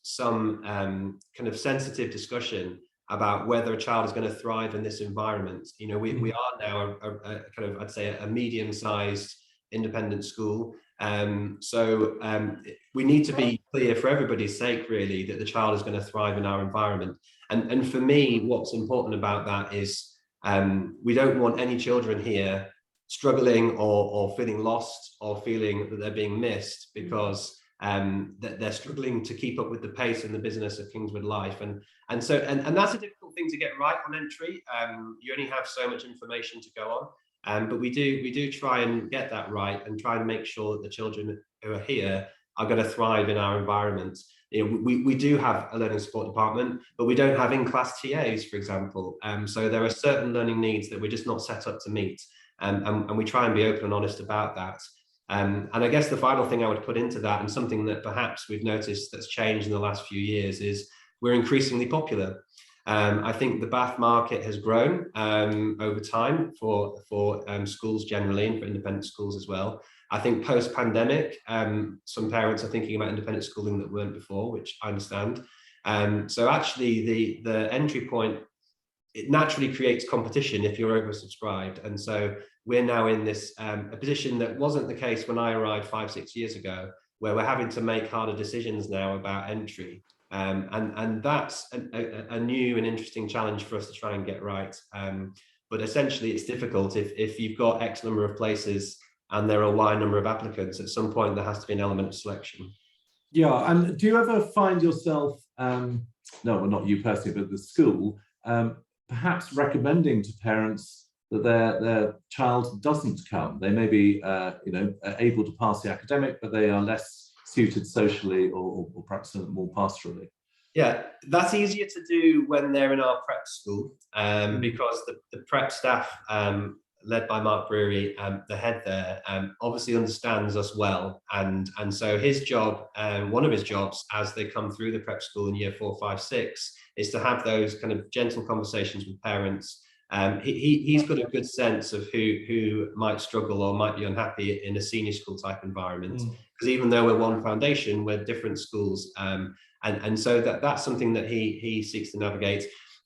some kind of sensitive discussion about whether a child is going to thrive in this environment. You know, we are now a kind of, I'd say, a medium-sized independent school. So we need to be clear for everybody's sake, really, that the child is going to thrive in our environment. And for me, what's important about that is we don't want any children here struggling or feeling lost or feeling that they're being missed because that they're struggling to keep up with the pace and the business of Kingswood life. And that's a difficult thing to get right on entry. You only have so much information to go on. But we do try and get that right and try and make sure that the children who are here are going to thrive in our environment. You know, we do have a learning support department, but we don't have in-class TAs, for example. So there are certain learning needs that we're just not set up to meet. And we try and be open and honest about that. And I guess the final thing I would put into that, and something that perhaps we've noticed that's changed in the last few years, is we're increasingly popular. I think the Bath market has grown over time for schools generally, and for independent schools as well. I think post-pandemic, some parents are thinking about independent schooling that weren't before, which I understand. So actually the entry point, it naturally creates competition if you're oversubscribed. And so we're now in this a position that wasn't the case when I arrived 5-6 years ago, where we're having to make harder decisions now about entry. And that's a new and interesting challenge for us to try and get right. But essentially it's difficult if you've got X number of places and there are Y number of applicants. At some point there has to be an element of selection. Yeah, and do you ever find yourself, no, well, not you personally, but the school, perhaps recommending to parents that their child doesn't come? They may be able to pass the academic, but they are less suited socially or perhaps more pastorally. Yeah, that's easier to do when they're in our prep school, because the prep staff, led by Mark Brewery, the head there, obviously understands us well, and so his job, one of his jobs as they come through the prep school in year 4, 5, 6, is to have those kind of gentle conversations with parents. He's got a good sense of who might struggle or might be unhappy in a senior school type environment, because even though we're one foundation, we're different schools, and so that's something that he seeks to navigate.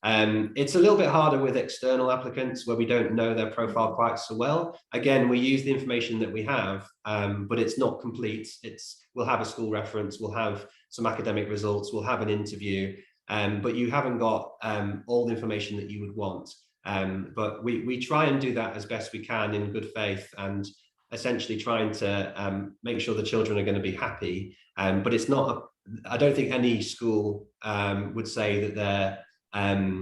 It's a little bit harder with external applicants where we don't know their profile quite so well. Again, we use the information that we have, but it's not complete. We'll have a school reference, we'll have some academic results, we'll have an interview, but you haven't got all the information that you would want. But we try and do that as best we can in good faith, and essentially trying to make sure the children are going to be happy. But it's not, I don't think any school would say that their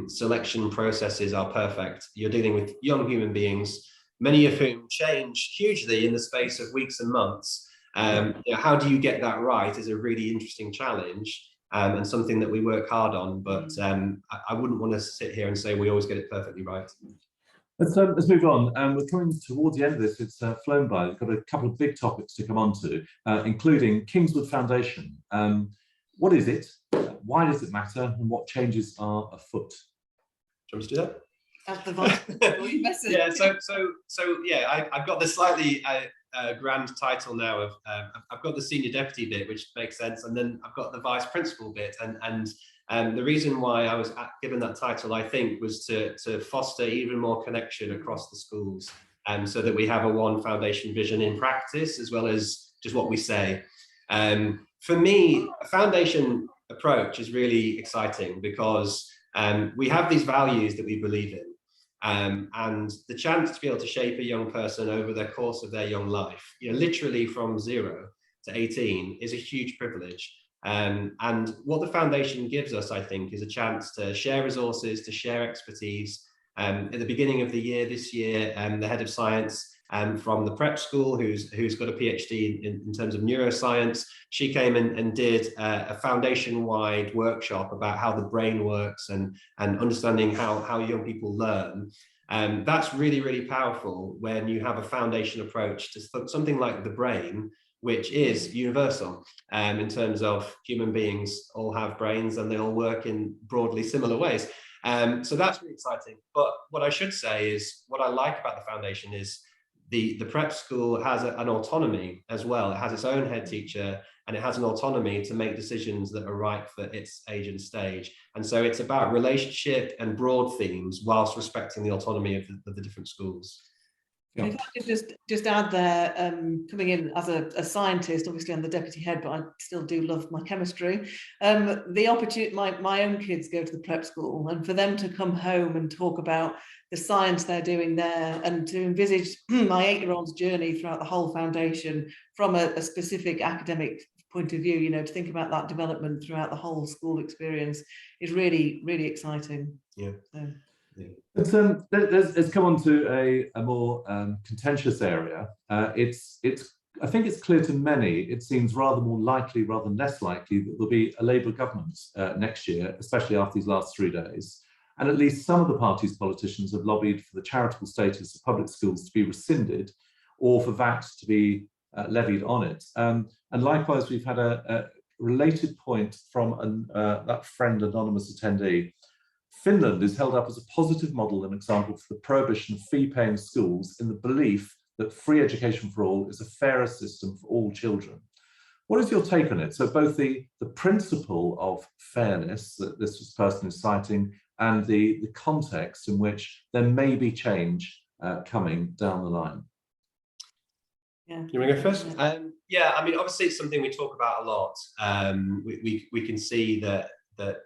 selection processes are perfect. You're dealing with young human beings, many of whom change hugely in the space of weeks and months. How do you get that right is a really interesting challenge, and something that we work hard on, but I wouldn't want to sit here and say we always get it perfectly right. Let's move on. We're coming towards the end of this. It's flown by. We've got a couple of big topics to come on to, including Kingswood Foundation. What is it? Why does it matter? And what changes are afoot? Do you want me to do that? That's the vice message. Yeah. So yeah, I've got the slightly grand title now of I've got the senior deputy bit, which makes sense, and then I've got the vice principal bit, and the reason why I was given that title, I think, was to foster even more connection across the schools, so that we have a one foundation vision in practice as well as just what we say. For me, a foundation approach is really exciting because we have these values that we believe in. And the chance to be able to shape a young person over the course of their young life, literally from 0 to 18, is a huge privilege. And what the foundation gives us, I think, is a chance to share resources, to share expertise. At the beginning of the year, this year, the head of science from the prep school, who's got a PhD in terms of neuroscience, she came and did a foundation-wide workshop about how the brain works and understanding how young people learn. That's really, really powerful when you have a foundation approach to something like the brain, which is universal in terms of human beings all have brains and they all work in broadly similar ways. So that's really exciting. But what I should say is what I like about the foundation is the prep school has an autonomy as well. It has its own head teacher, and it has an autonomy to make decisions that are right for its age and stage. And so it's about relationship and broad themes whilst respecting the autonomy of the different schools. Yeah. If I could just add there, coming in as a scientist, obviously I'm the deputy head, but I still do love my chemistry. The opportunity, my own kids go to the prep school, and for them to come home and talk about the science they're doing there, and to envisage my 8-year-old's journey throughout the whole foundation from a specific academic point of view, to think about that development throughout the whole school experience is really, really exciting. Yeah. So. Yeah. Let's come on to a more contentious area. I think it's clear to many, it seems rather more likely rather than less likely that there'll be a Labour government next year, especially after these last 3 days. And at least some of the party's politicians have lobbied for the charitable status of public schools to be rescinded, or for VAT to be levied on it. And likewise, we've had a related point from that friend anonymous attendee. Finland is held up as a positive model and example for the prohibition of fee-paying schools in the belief that free education for all is a fairer system for all children. What is your take on it? So both the principle of fairness that this person is citing and the context in which there may be change coming down the line. Yeah. You want to go first? Yeah, I mean, obviously it's something we talk about a lot. We can see that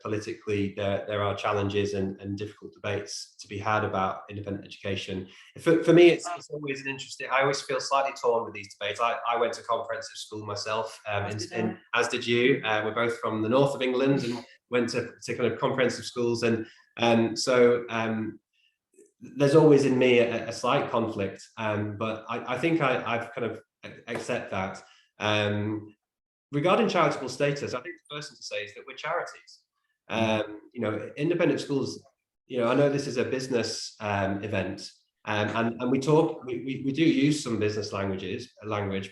politically there are challenges and difficult debates to be had about independent education. For me, it's always an interesting, I always feel slightly torn with these debates. I went to comprehensive school myself, as did you. We're both from the north of England and went to kind of comprehensive schools, and so there's always in me a slight conflict, but I think I've kind of accept that. Regarding charitable status, I think the first thing to say is that we're charities. Independent schools, I know this is a business event, and we do use some business language,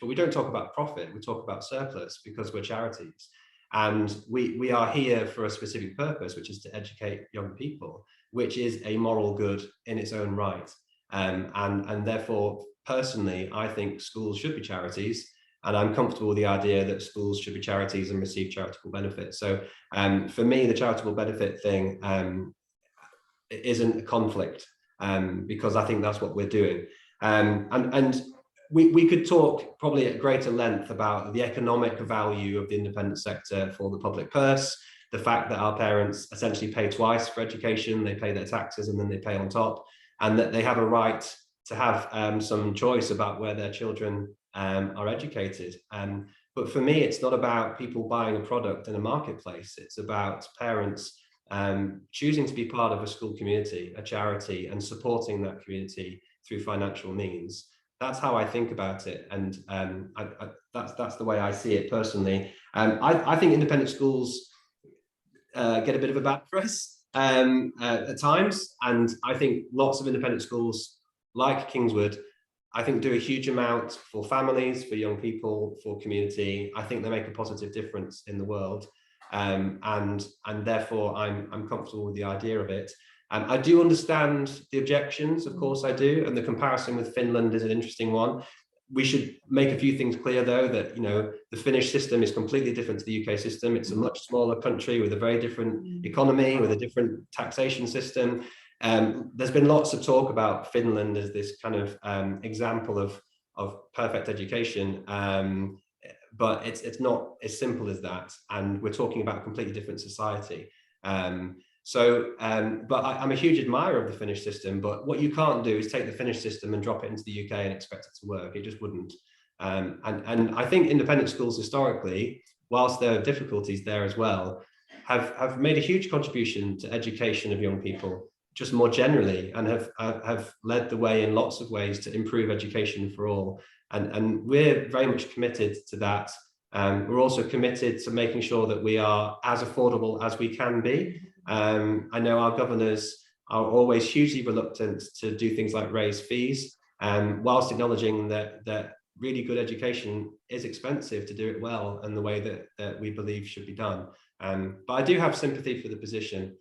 but we don't talk about profit, we talk about surplus because we're charities. And we are here for a specific purpose, which is to educate young people, which is a moral good in its own right. And therefore, personally, I think schools should be charities. And I'm comfortable with the idea that schools should be charities and receive charitable benefits. So for me, the charitable benefit thing, isn't a conflict, because I think that's what we're doing. And we could talk probably at greater length about the economic value of the independent sector for the public purse, the fact that our parents essentially pay twice for education. They pay their taxes and then they pay on top, and that they have a right to have some choice about where their children are educated. But for me, it's not about people buying a product in a marketplace. It's about parents choosing to be part of a school community, a charity, and supporting that community through financial means. That's how I think about it, and that's the way I see it personally. I think independent schools get a bit of a bad press at times, and I think lots of independent schools like Kingswood, I think, do a huge amount for families, for young people, for community. I think they make a positive difference in the world, and therefore I'm comfortable with the idea of it. I do understand the objections, of course I do, and the comparison with Finland is an interesting one. We should make a few things clear, though, that the Finnish system is completely different to the UK system. It's a much smaller country with a very different economy, with a different taxation system. There's been lots of talk about Finland as this kind of example of perfect education, but it's not as simple as that, and we're talking about a completely different society. But I'm a huge admirer of the Finnish system, but what you can't do is take the Finnish system and drop it into the UK and expect it to work. It just wouldn't. And I think independent schools historically, whilst there are difficulties there as well, have made a huge contribution to education of young people, just more generally, and have led the way in lots of ways to improve education for all. And we're very much committed to that. We're also committed to making sure that we are as affordable as we can be. I know our governors are always hugely reluctant to do things like raise fees, whilst acknowledging that really good education is expensive to do it well and the way that we believe should be done. But I do have sympathy for the position.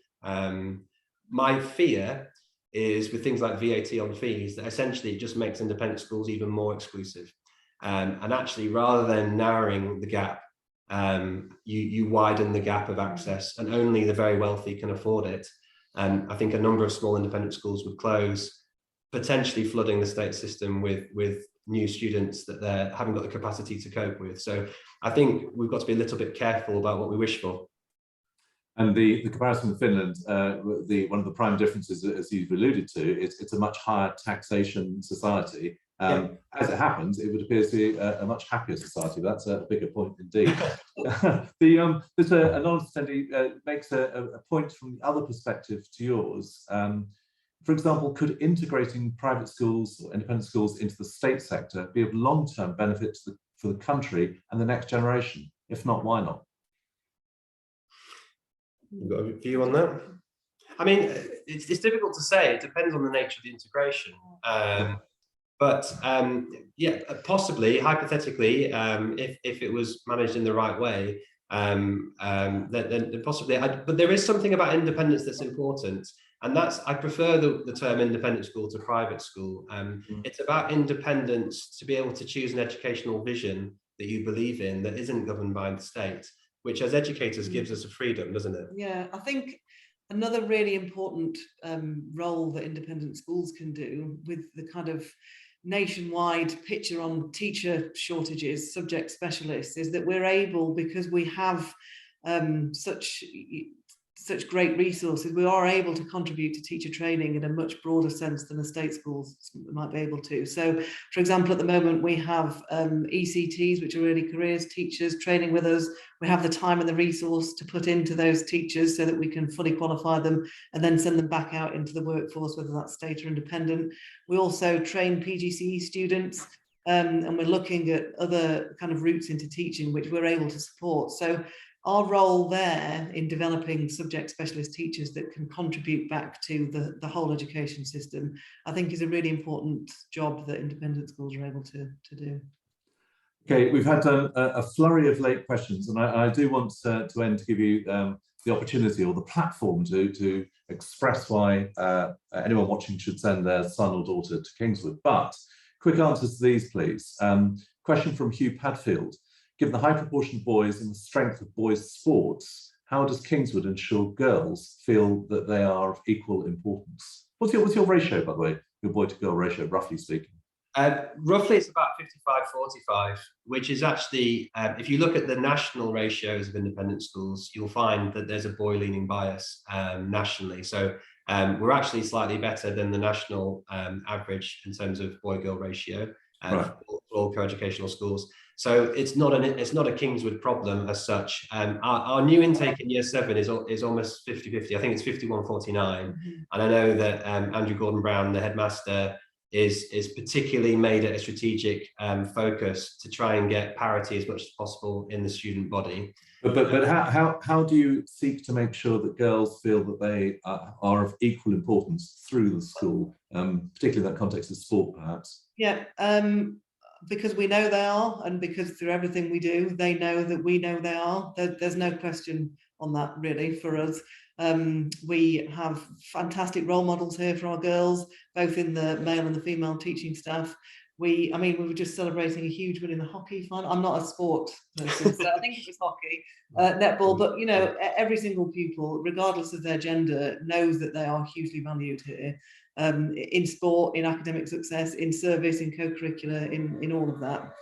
My fear is with things like VAT on fees, that essentially it just makes independent schools even more exclusive. And actually, rather than narrowing the gap, you widen the gap of access, and only the very wealthy can afford it. And I think a number of small independent schools would close, potentially flooding the state system with new students that they haven't got the capacity to cope with. So I think we've got to be a little bit careful about what we wish for. And the comparison with Finland, one of the prime differences, as you've alluded to, is it's a much higher taxation society. As it happens, it would appear to be a much happier society. That's a bigger point indeed. There's an anonymous attendee makes a point from the other perspective to yours. For example, could integrating private schools or independent schools into the state sector be of long-term benefit for the country and the next generation? If not, why not? You've got a view on that? I mean, it's difficult to say. It depends on the nature of the integration. But yeah, possibly, hypothetically, if it was managed in the right way, then possibly. But there is something about independence that's important, and I prefer the term independent school to private school. It's about independence to be able to choose an educational vision that you believe in that isn't governed by the state, which as educators gives us a freedom, doesn't it? Yeah, I think another really important role that independent schools can do with the kind of nationwide picture on teacher shortages, subject specialists, is that we're able, because we have such great resources, we are able to contribute to teacher training in a much broader sense than the state schools might be able to. So, for example, at the moment we have ECTs, which are early careers teachers, training with us. We have the time and the resource to put into those teachers so that we can fully qualify them and then send them back out into the workforce, whether that's state or independent. We also train PGCE students, and we're looking at other kind of routes into teaching, which we're able to support. So our role there in developing subject specialist teachers that can contribute back to the whole education system, I think is a really important job that independent schools are able to do. Okay, we've had a flurry of late questions, and I do want to end to give you the opportunity or the platform to express why anyone watching should send their son or daughter to Kingswood. But quick answers to these, please. Question from Hugh Padfield. Given the high proportion of boys and the strength of boys' sports, how does Kingswood ensure girls feel that they are of equal importance? What's your ratio, by the way, your boy to girl ratio, roughly speaking? Roughly, it's about 55-45, which is actually, if you look at the national ratios of independent schools, you'll find that there's a boy-leaning bias nationally. So we're actually slightly better than the national average in terms of boy-girl ratio Right. for all co-educational schools. So it's not a Kingswood problem as such. Our new intake in year 7 is almost 50-50. I think it's 51-49. And I know that Andrew Gordon-Brown, the headmaster, is particularly made it a strategic focus to try and get parity as much as possible in the student body. But how do you seek to make sure that girls feel that they are of equal importance through the school, particularly in that context of sport, perhaps? Yeah, because we know they are, and because through everything we do, they know that we know they are. There's no question on that, really, for us. We have fantastic role models here for our girls, both in the male and the female teaching staff. We were just celebrating a huge win in the hockey final. I'm not a sport person, so I think it was hockey, netball, but you know, every single pupil, regardless of their gender, knows that they are hugely valued here. In sport, in academic success, in service, in co-curricular, in all of that.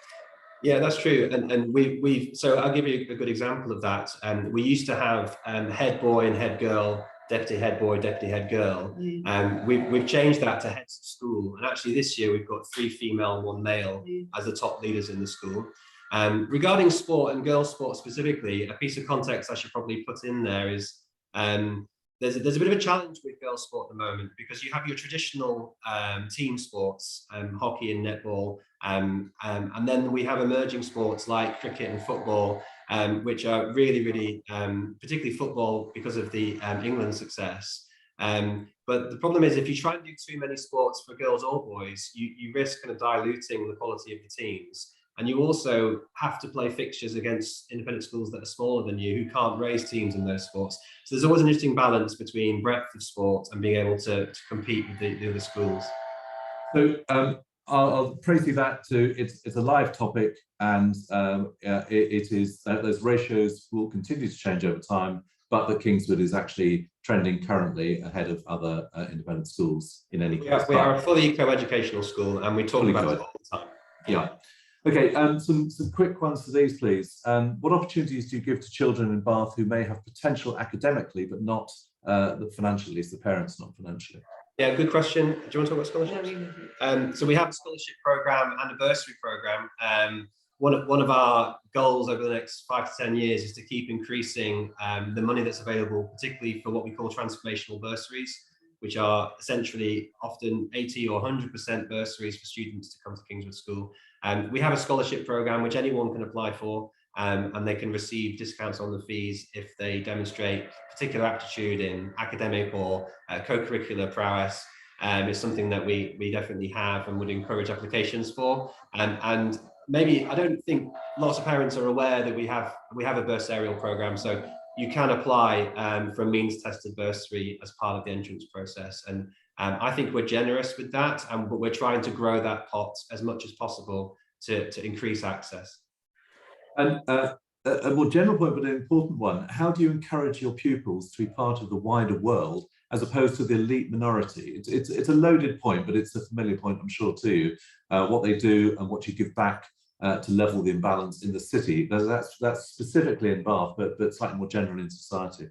Yeah, that's true. And we've so I'll give you a good example of that. We used to have head boy and head girl, deputy head boy, deputy head girl. We've changed that to heads of school. And actually this year we've got 3 female, 1 male as the top leaders in the school. Regarding sport and girls' sport specifically, a piece of context I should probably put in there is there's a bit of a challenge with girls' sport at the moment, because you have your traditional team sports, hockey and netball, and then we have emerging sports like cricket and football, which are really, particularly football because of the England success. But the problem is, if you try and do too many sports for girls or boys, you risk kind of diluting the quality of the teams. And you also have to play fixtures against independent schools that are smaller than you, who can't raise teams in those sports. So there's always an interesting balance between breadth of sport and being able to compete with the other schools. So I'll praise you that too. It's a live topic, and it is those ratios will continue to change over time, but that Kingswood is actually trending currently ahead of other independent schools in any case. We are a fully co-educational school, and we talk about it all the time. Yeah. Okay, some quick ones for these, please. What opportunities do you give to children in Bath who may have potential academically, but not financially, the parents not financially? Yeah, good question. Do you want to talk about scholarships? So we have a scholarship program and a bursary program. One of our goals over the next 5 to 10 years is to keep increasing the money that's available, particularly for what we call transformational bursaries, which are essentially often 80 or 100% bursaries for students to come to Kingswood School. We have a scholarship program which anyone can apply for, and they can receive discounts on the fees if they demonstrate particular aptitude in academic or co-curricular prowess. It's something that we definitely have and would encourage applications for. And maybe, I don't think lots of parents are aware that we have a bursarial program, so you can apply for a means tested bursary as part of the entrance process. And I think we're generous with that, but we're trying to grow that pot as much as possible to increase access. And a more general point, but an important one, how do you encourage your pupils to be part of the wider world as opposed to the elite minority? It's a loaded point, but it's a familiar point, I'm sure, to you. What they do and what you give back to level the imbalance in the city. That's specifically in Bath, but slightly more general in society.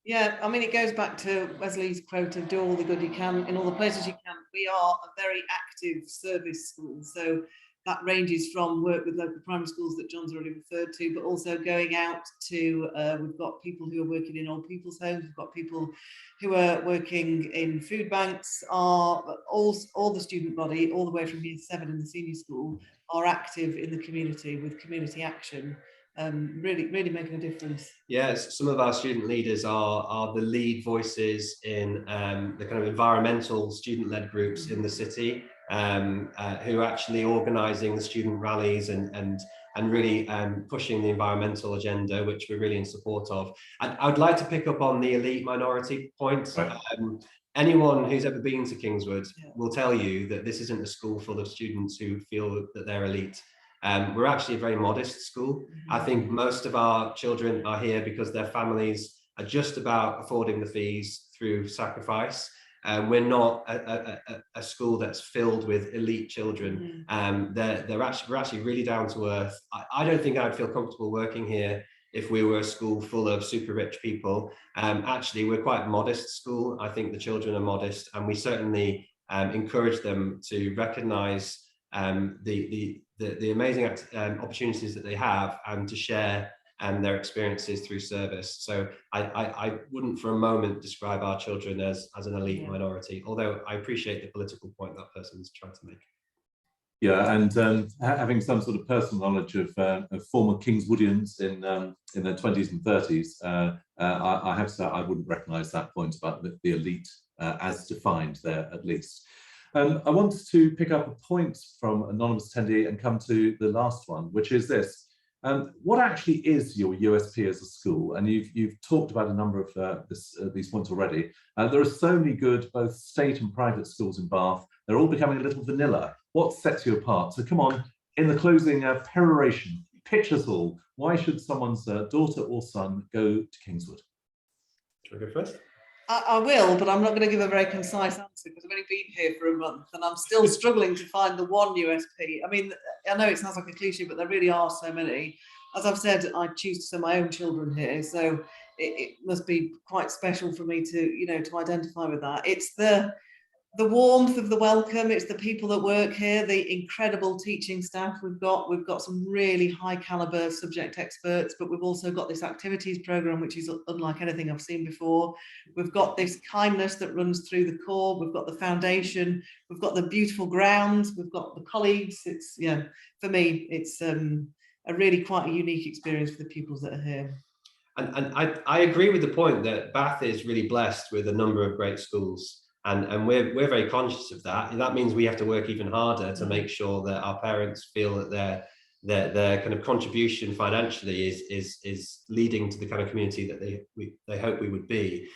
Yeah, I mean, it goes back to Wesley's quote of do all the good you can in all the places you can. We are a very active service school, so that ranges from work with local primary schools that John's already referred to, but also going out to, we've got people who are working in old people's homes, we've got people who are working in food banks, all the student body, all the way from year 7 in the senior school, are active in the community with community action. Really making a difference. Yes, some of our student leaders are the lead voices in the kind of environmental student-led groups in the city, who are actually organising the student rallies and really pushing the environmental agenda, which we're really in support of. I would like to pick up on the elite minority point. Right. Anyone who's ever been to Kingswood will tell you that this isn't a school full of students who feel that they're elite. We're actually a very modest school. I think most of our children are here because their families are just about affording the fees through sacrifice. We're not a school that's filled with elite children. We're actually really down to earth. I don't think I'd feel comfortable working here if we were a school full of super rich people. Actually, we're quite a modest school. I think the children are modest, and we certainly encourage them to recognise the amazing opportunities that they have, and to share their experiences through service. So I wouldn't for a moment describe our children as an elite minority, although I appreciate the political point that person's trying to make. Yeah, and having some sort of personal knowledge of former Kingswoodians in their 20s and 30s, I have to say I wouldn't recognise that point about the elite as defined there, at least. I wanted to pick up a point from anonymous attendee and come to the last one, which is this. What actually is your USP as a school? And you've talked about a number of these points already. There are so many good both state and private schools in Bath. They're all becoming a little vanilla. What sets you apart? So come on, in the closing peroration, pitch us all. Why should someone's daughter or son go to Kingswood? Shall I go first? I will, but I'm not going to give a very concise answer because I've only been here for a month and I'm still struggling to find the one USP. I mean, I know it sounds like a cliche, but there really are so many. As I've said, I choose to send my own children here, so it must be quite special for me to, to identify with that. It's the warmth of the welcome. It's the people that work here, the incredible teaching staff we've got. We've got some really high caliber subject experts, but we've also got this activities program, which is unlike anything I've seen before. We've got this kindness that runs through the core. We've got the foundation. We've got the beautiful grounds. We've got the colleagues. It's, for me, it's a really quite a unique experience for the pupils that are here. And I agree with the point that Bath is really blessed with a number of great schools. And we're very conscious of that. And that means we have to work even harder to make sure that our parents feel that their kind of contribution financially is leading to the kind of community that they hope we would be.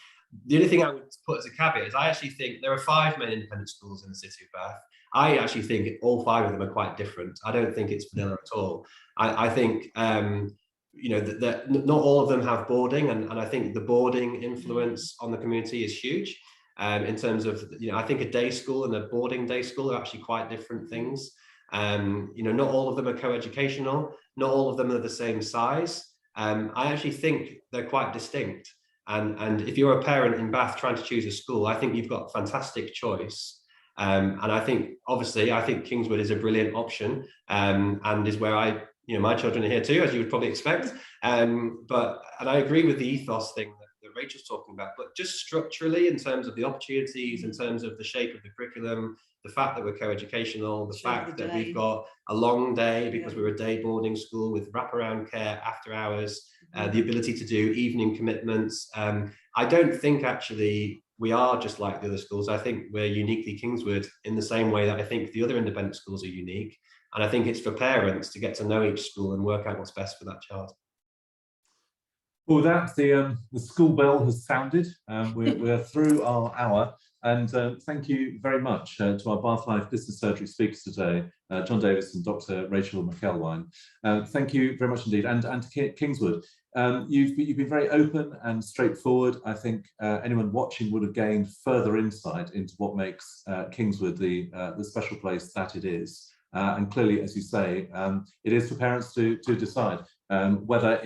The only thing I would put as a caveat is I actually think there are 5 main independent schools in the city of Bath. I actually think all 5 of them are quite different. I don't think it's vanilla at all. I think that not all of them have boarding, and I think the boarding influence on the community is huge. In terms of, I think a day school and a boarding day school are actually quite different things. Not all of them are co-educational, not all of them are the same size. I actually think they're quite distinct. And if you're a parent in Bath trying to choose a school, I think you've got fantastic choice. And I think Kingswood is a brilliant option, and is where my children are here too, as you would probably expect. And I agree with the ethos thing that Rachel's talking about, but just structurally, in terms of the opportunities, in terms of the shape of the curriculum, the fact that we're co-educational, the fact that we've got a long day because we're a day boarding school with wraparound care after hours, the ability to do evening commitments. I don't think actually we are just like the other schools. I think we're uniquely Kingswood in the same way that I think the other independent schools are unique. And I think it's for parents to get to know each school and work out what's best for that child. Well, that's the school bell has sounded. We're through our hour, and thank you very much to our Bath Life Business Surgery speakers today, John Davis and Dr. Rachel McElwine. Thank you very much indeed, and to Kingswood. You've been very open and straightforward. I think anyone watching would have gained further insight into what makes Kingswood the special place that it is. And clearly, as you say, it is for parents to decide whether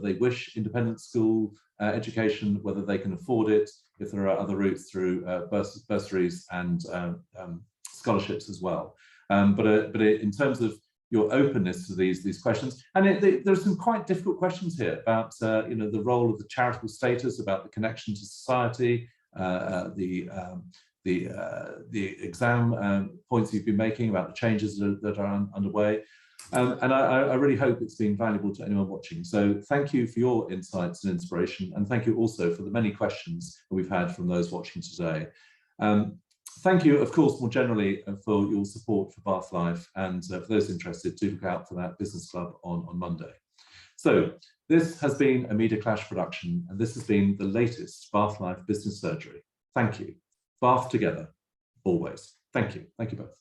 they wish independent school education, whether they can afford it, if there are other routes through bursaries and scholarships as well. But in terms of your openness to these questions, and there are some quite difficult questions here about the role of the charitable status, about the connection to society, the exam points you've been making about the changes that are underway. And I really hope it's been valuable to anyone watching. So thank you for your insights and inspiration, and thank you also for the many questions that we've had from those watching today. Thank you, of course, more generally for your support for Bath Life, and for those interested, do look out for that business club on Monday. So this has been a Media Clash production, and this has been the latest Bath Life Business Surgery. Thank you. Bath together, always. Thank you. Thank you both.